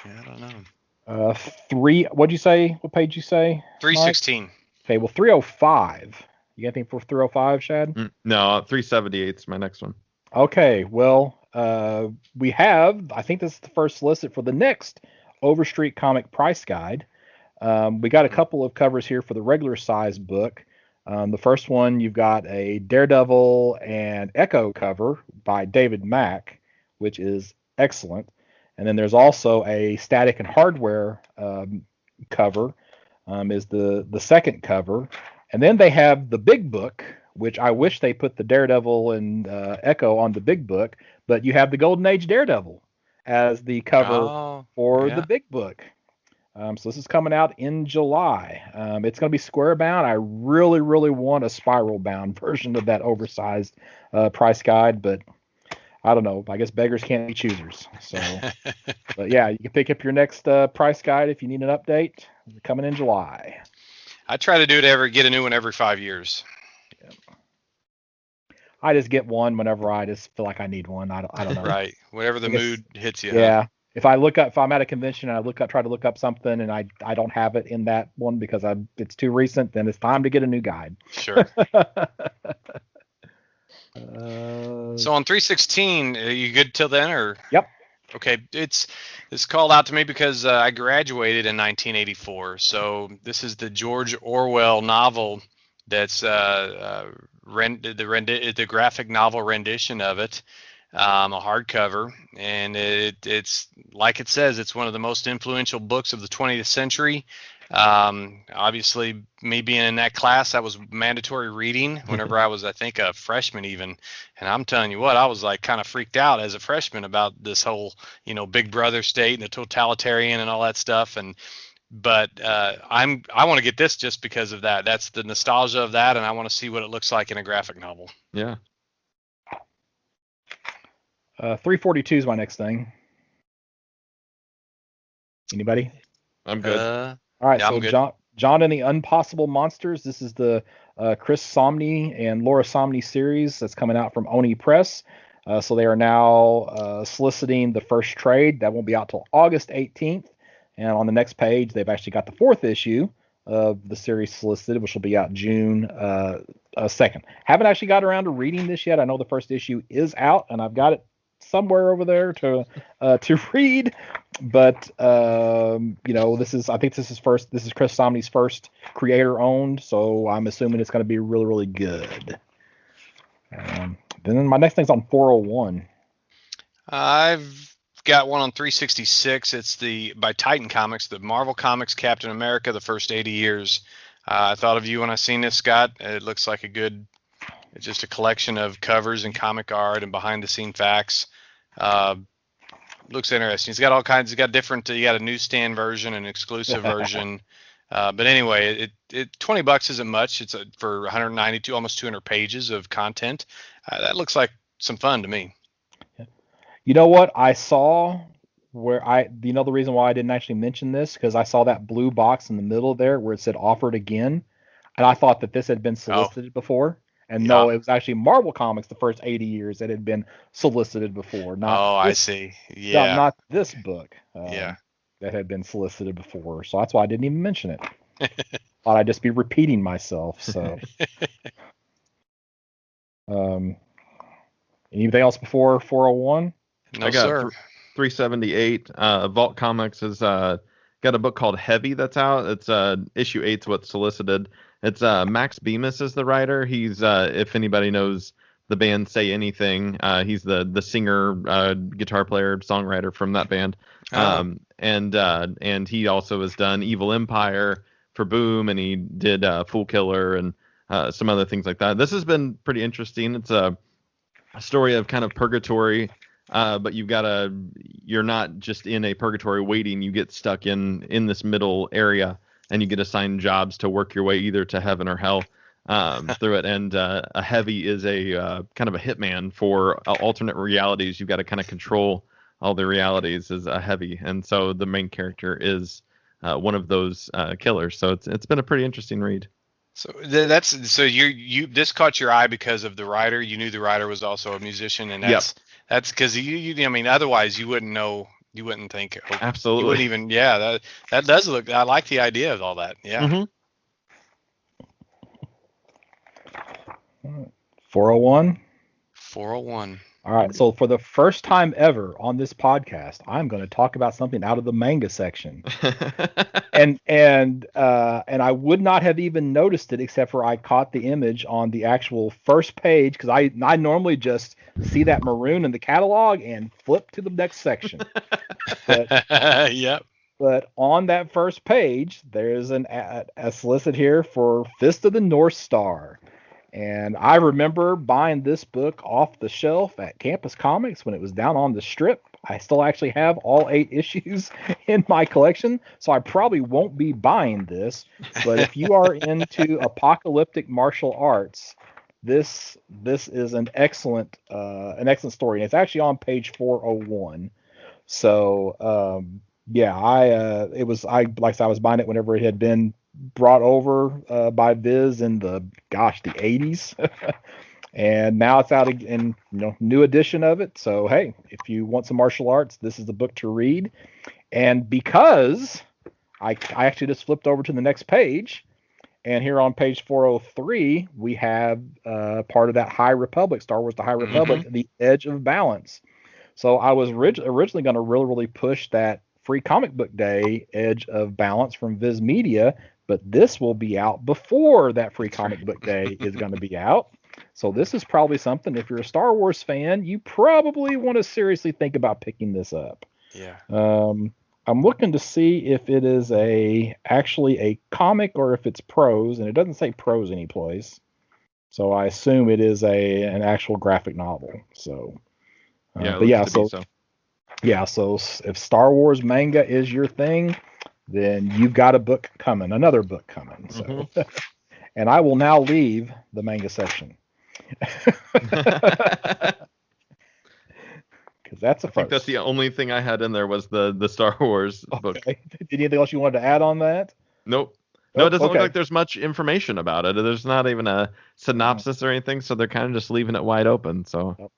Yeah, I don't know. What'd you say? What page you say? 316. Okay, well, 305. You got anything for 305, Shad? No, 378 is my next one. Okay, well, we have, I think this is the first solicit for the next Overstreet comic price guide. We got a couple of covers here for the regular size book. The first one, you've got a Daredevil and Echo cover by David Mack, which is excellent. And then there's also a Static and Hardware cover, is the second cover. And then they have the big book, which I wish they put the Daredevil and Echo on the big book, but you have the Golden Age Daredevil as the cover for the big book. So this is coming out in July. It's going to be square bound. I really, really want a spiral bound version of that oversized price guide, but I don't know. I guess beggars can't be choosers. So, but yeah, you can pick up your next price guide if you need an update. Coming in July. I try to get a new one every 5 years. Yeah. I just get one whenever I just feel like I need one. I don't know. Right. Whatever the mood hits you. Yeah. If I'm at a convention and I try to look up something and I don't have it in that one because it's too recent, then it's time to get a new guide. Sure. So on 316, are you good till then, or? Yep. Okay, it's called out to me because I graduated in 1984. So this is the George Orwell novel that's the graphic novel rendition of it. a hardcover, and it's like it says, it's one of the most influential books of the 20th century. Obviously, me being in that class, that was mandatory reading whenever I was, I think, a freshman even. And I'm telling you what, I was like kind of freaked out as a freshman about this whole, Big Brother state and the totalitarian and all that stuff. But I want to get this just because of that. That's the nostalgia of that, and I want to see what it looks like in a graphic novel. Yeah. 342 is my next thing. Anybody? I'm good. All right, yeah, so John and the Unpossible Monsters. This is the Chris Somney and Laura Somney series that's coming out from Oni Press. So they are now soliciting the first trade. That won't be out till August 18th. And on the next page, they've actually got the 4th issue of the series solicited, which will be out June 2nd. Haven't actually got around to reading this yet. I know the first issue is out, and I've got it somewhere over there to read. But this is Chris Somney's first creator owned, so I'm assuming it's going to be really, really good. Then my next thing's on 401. I've got one on 366. It's by Titan Comics, the Marvel Comics Captain America, the first 80 years. I thought of you when I seen this, Scott. It looks like it's just a collection of covers and comic art and behind the scene facts. Looks interesting. It's got all kinds. It's got different. You got a newsstand version, an exclusive version. But anyway, it $20 isn't much. It's for 192, almost 200 pages of content. That looks like some fun to me. You know what I saw? The reason why I didn't actually mention this, because I saw that blue box in the middle there where it said offered again, and I thought that this had been solicited before. And no, it was actually Marvel Comics the first 80 years that had been solicited before. I see. Yeah. Not this book. Yeah. That had been solicited before. So that's why I didn't even mention it. Thought I'd just be repeating myself. So. Anything else before 401? No, I got sir. 378. Vault Comics has got a book called Heavy that's out. It's issue 8's what's solicited. It's Max Bemis is the writer. He's if anybody knows the band Say Anything, he's the singer, guitar player, songwriter from that band. And he also has done Evil Empire for Boom, and he did Fool Killer and some other things like that. This has been pretty interesting. It's a story of kind of purgatory, but you're not just in a purgatory waiting. You get stuck in this middle area, and you get assigned jobs to work your way either to heaven or hell through it. And a Heavy is a kind of a hitman for alternate realities. You've got to kind of control all the realities as a Heavy, and so the main character is one of those killers. So it's been a pretty interesting read. So you this caught your eye because of the writer. You knew the writer was also a musician, and that's because I mean, otherwise you wouldn't know. You wouldn't think. Absolutely. You wouldn't even. Yeah, that does look. I like the idea of all that. Yeah. Mm-hmm. 401. 401. All right. So for the first time ever on this podcast, I'm going to talk about something out of the manga section, and I would not have even noticed it except for I caught the image on the actual first page, because I normally just see that maroon in the catalog and flip to the next section. Yep. But on that first page, there's a solicit here for Fist of the North Star. And I remember buying this book off the shelf at Campus Comics when it was down on the strip. I still actually have all 8 issues in my collection, so I probably won't be buying this. But if you are into apocalyptic martial arts, this is an excellent story, and it's actually on page 401. So I was buying it whenever it had been brought over by Viz in the 80s. And now it's out in new edition of it. So hey, if you want some martial arts, this is the book to read. And because I actually just flipped over to the next page, and here on page 403 we have part of that High Republic, Star Wars: The High Republic, The Edge of Balance. So I was originally going to really push that Free Comic Book Day Edge of Balance from Viz Media, but this will be out before that Free Comic Book Day is going to be out. So this is probably something, if you're a Star Wars fan, you probably want to seriously think about picking this up. Yeah. I'm looking to see if it is actually a comic or if it's prose, and it doesn't say prose anyplace. So I assume it is an actual graphic novel. So, so if Star Wars manga is your thing, then you've got another book coming. So, Mm-hmm. and I will now leave the manga section. Because that's a first. I think that's the only thing I had in there was the Star Wars book. Anything else you wanted to add on that? Nope. No, it doesn't look like there's much information about it. There's not even a synopsis or anything, so they're kind of just leaving it wide open. So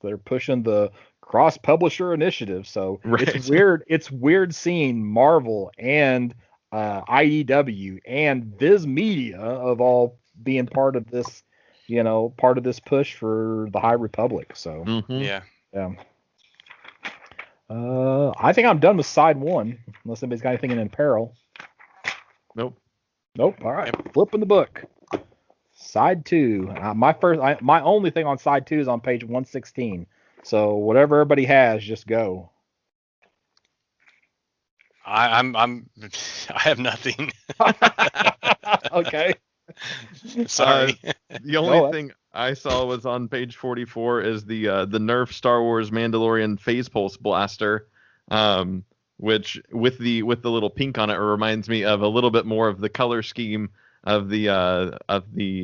they're pushing the cross-publisher initiative. So right. It's weird. It's weird seeing Marvel and IDW and Viz Media of all being part of this, push for the High Republic. So yeah. I think I'm done with side 1, unless anybody's got anything in apparel. Nope. All right. Flipping the book. Side 2. My only thing on side 2 is on page 116. So whatever everybody has, just go. I have nothing. Okay. Sorry. The only thing I saw was on page 44 is the Nerf Star Wars Mandalorian Phase Pulse Blaster, which with the little pink on it reminds me of a little bit more of the color scheme of the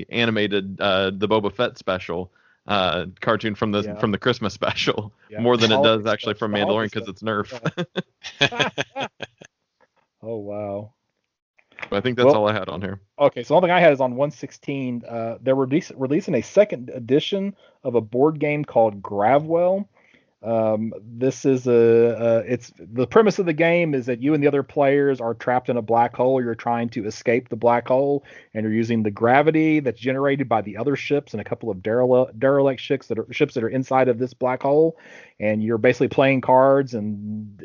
animated the Boba Fett special cartoon from the Christmas special, more than it does actually from Mandalorian because it's Nerf. Oh wow. But I think that's all I had on here. Okay, so the only thing I had is on 116. They're releasing a second edition of a board game called Gravwell. This is it's the premise of the game is that you and the other players are trapped in a black hole. You're trying to escape the black hole, and you're using the gravity that's generated by the other ships and a couple of derelict ships that are inside of this black hole. And you're basically playing cards, and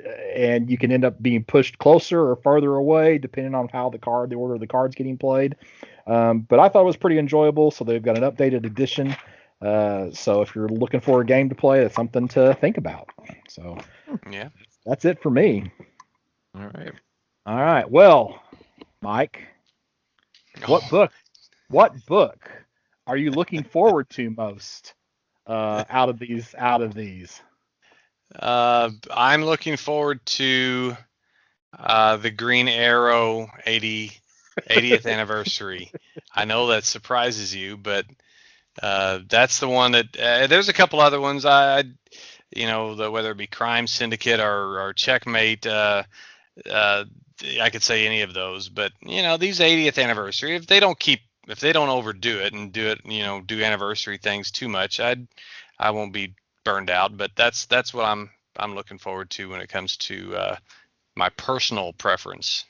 you can end up being pushed closer or farther away depending on how the order of the cards getting played. But I thought it was pretty enjoyable. So they've got an updated edition. So if you're looking for a game to play, that's something to think about. So yeah, that's it for me. All right. Well, Mike, what book are you looking forward to most out of these? I'm looking forward to the Green Arrow 80th anniversary. I know that surprises you, but that's the one that there's a couple other ones whether it be Crime Syndicate or Checkmate, I could say any of those, but these 80th anniversary, if they don't overdo it and do anniversary things too much, I won't be burned out. But that's what I'm looking forward to when it comes to my personal preference.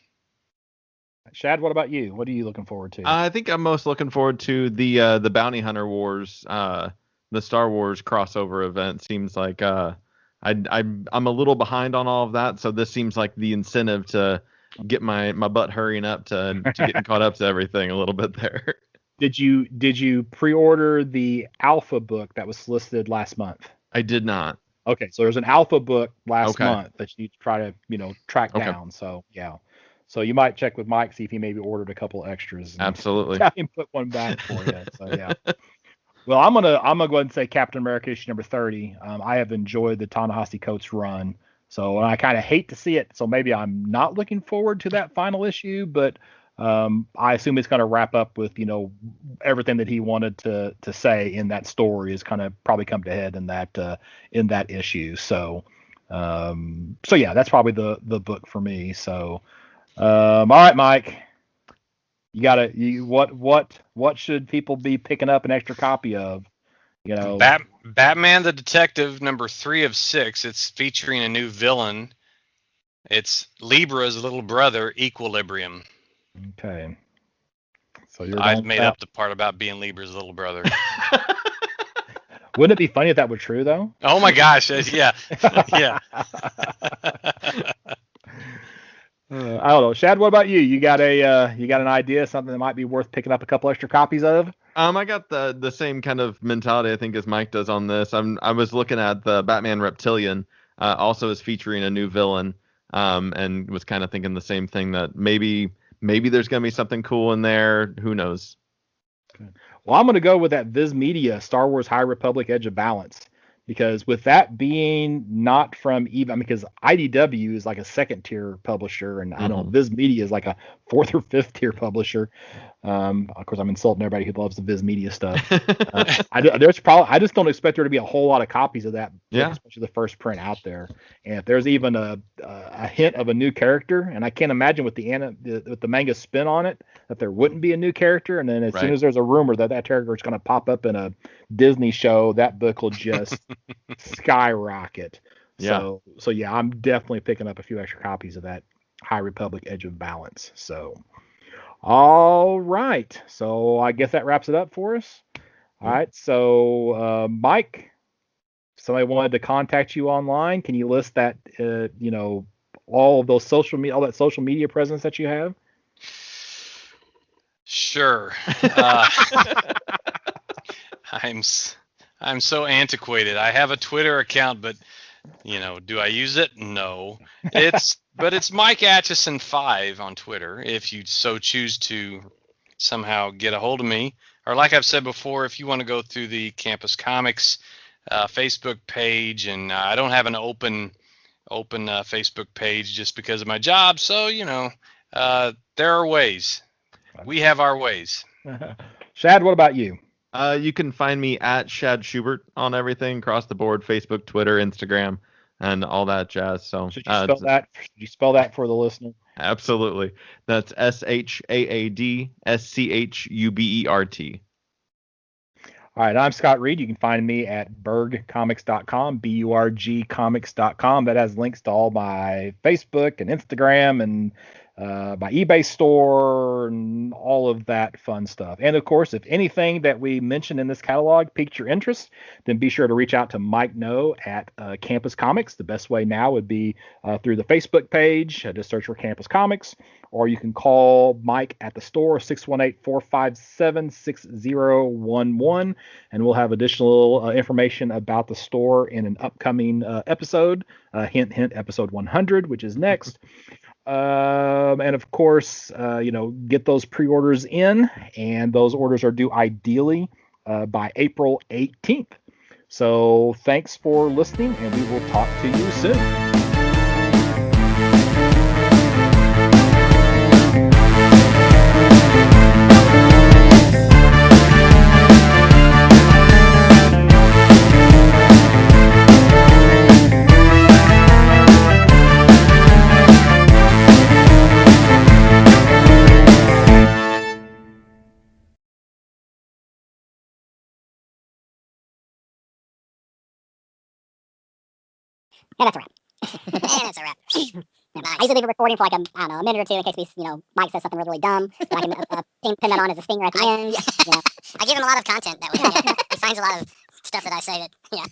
Shaad, what about you? What are you looking forward to? I think I'm most looking forward to the Bounty Hunter Wars, the Star Wars crossover event. Seems like I'm a little behind on all of that, so this seems like the incentive to get my butt hurrying up to getting caught up to everything a little bit there. Did you pre-order the alpha book that was listed last month? I did not. Okay, so there's an alpha book last month that you try to track down. So yeah. So you might check with Mike, see if he maybe ordered a couple extras. Absolutely. Have him put one back for you. So yeah. Well, I'm gonna go ahead and say Captain America issue number 30. I have enjoyed the Ta-Nehisi Coates run. So I kind of hate to see it. So maybe I'm not looking forward to that final issue, but I assume it's going to wrap up with everything that he wanted to say in that story is kind of probably come to head in that issue. So yeah, that's probably the book for me. So. All right, Mike. What should people be picking up an extra copy of? Batman the Detective number 3 of 6. It's featuring a new villain. It's Libra's little brother, Equilibrium. Okay. So I made up the part about being Libra's little brother. Wouldn't it be funny if that were true though? Oh my gosh, yeah. Yeah. I don't know. Shaad, what about you? You got an idea, something that might be worth picking up a couple extra copies of? I got the same kind of mentality I think as Mike does on this. I was looking at the Batman Reptilian, also is featuring a new villain, and was kind of thinking the same thing that maybe there's gonna be something cool in there. Who knows? Well, I'm going to go with that Viz Media Star Wars High Republic Edge of Balance, because with that being not from even, because IDW is like a second tier publisher, and I know Viz Media is like a fourth or fifth tier publisher. Of course, I'm insulting everybody who loves the Viz Media stuff. I just don't expect there to be a whole lot of copies of that book, especially the first print out there. And if there's even a hint of a new character, and I can't imagine with the manga spin on it that there wouldn't be a new character. And then as soon as there's a rumor that character is going to pop up in a Disney show, that book will just skyrocket. Yeah. So yeah, I'm definitely picking up a few extra copies of that High Republic Edge of Balance. So. All right. So I guess that wraps it up for us. All right. So, Mike, if somebody wanted to contact you online, can you list that, all of those all that social media presence that you have? Sure. I'm so antiquated. I have a Twitter account, but do I use it? No. But it's Mike Atchison 5 on Twitter, if you so choose to somehow get a hold of me. Or like I've said before, if you want to go through the Campus Comics Facebook page, and I don't have an open Facebook page just because of my job, so there are ways. We have our ways. Shaad, what about you? You can find me at Shaad Schubert on everything across the board: Facebook, Twitter, Instagram, and all that jazz. So should you spell that? Should you spell that for the listener? Absolutely. That's ShaadSchubert. All right, I'm Scott Reed. You can find me at burgcomics.com, burgcomics.com. That has links to all my Facebook and Instagram and my eBay store and all of that fun stuff. And of course, if anything that we mentioned in this catalog piqued your interest, then be sure to reach out to Mike No at Campus Comics. The best way now would be through the Facebook page. Just search for Campus Comics, or you can call Mike at the store, 618-457-6011, and we'll have additional information about the store in an upcoming episode. Hint, hint, episode 100, which is next. And of course, get those pre-orders in, and those orders are due ideally by April 18th. So thanks for listening, and we will talk to you soon. And that's a wrap. And it's a wrap. Nice. I usually leave a recording for like a minute or two in case Mike says something really dumb. And I can pin that on as a stinger at the end. I give him a lot of content that way. He finds a lot of stuff that I say that,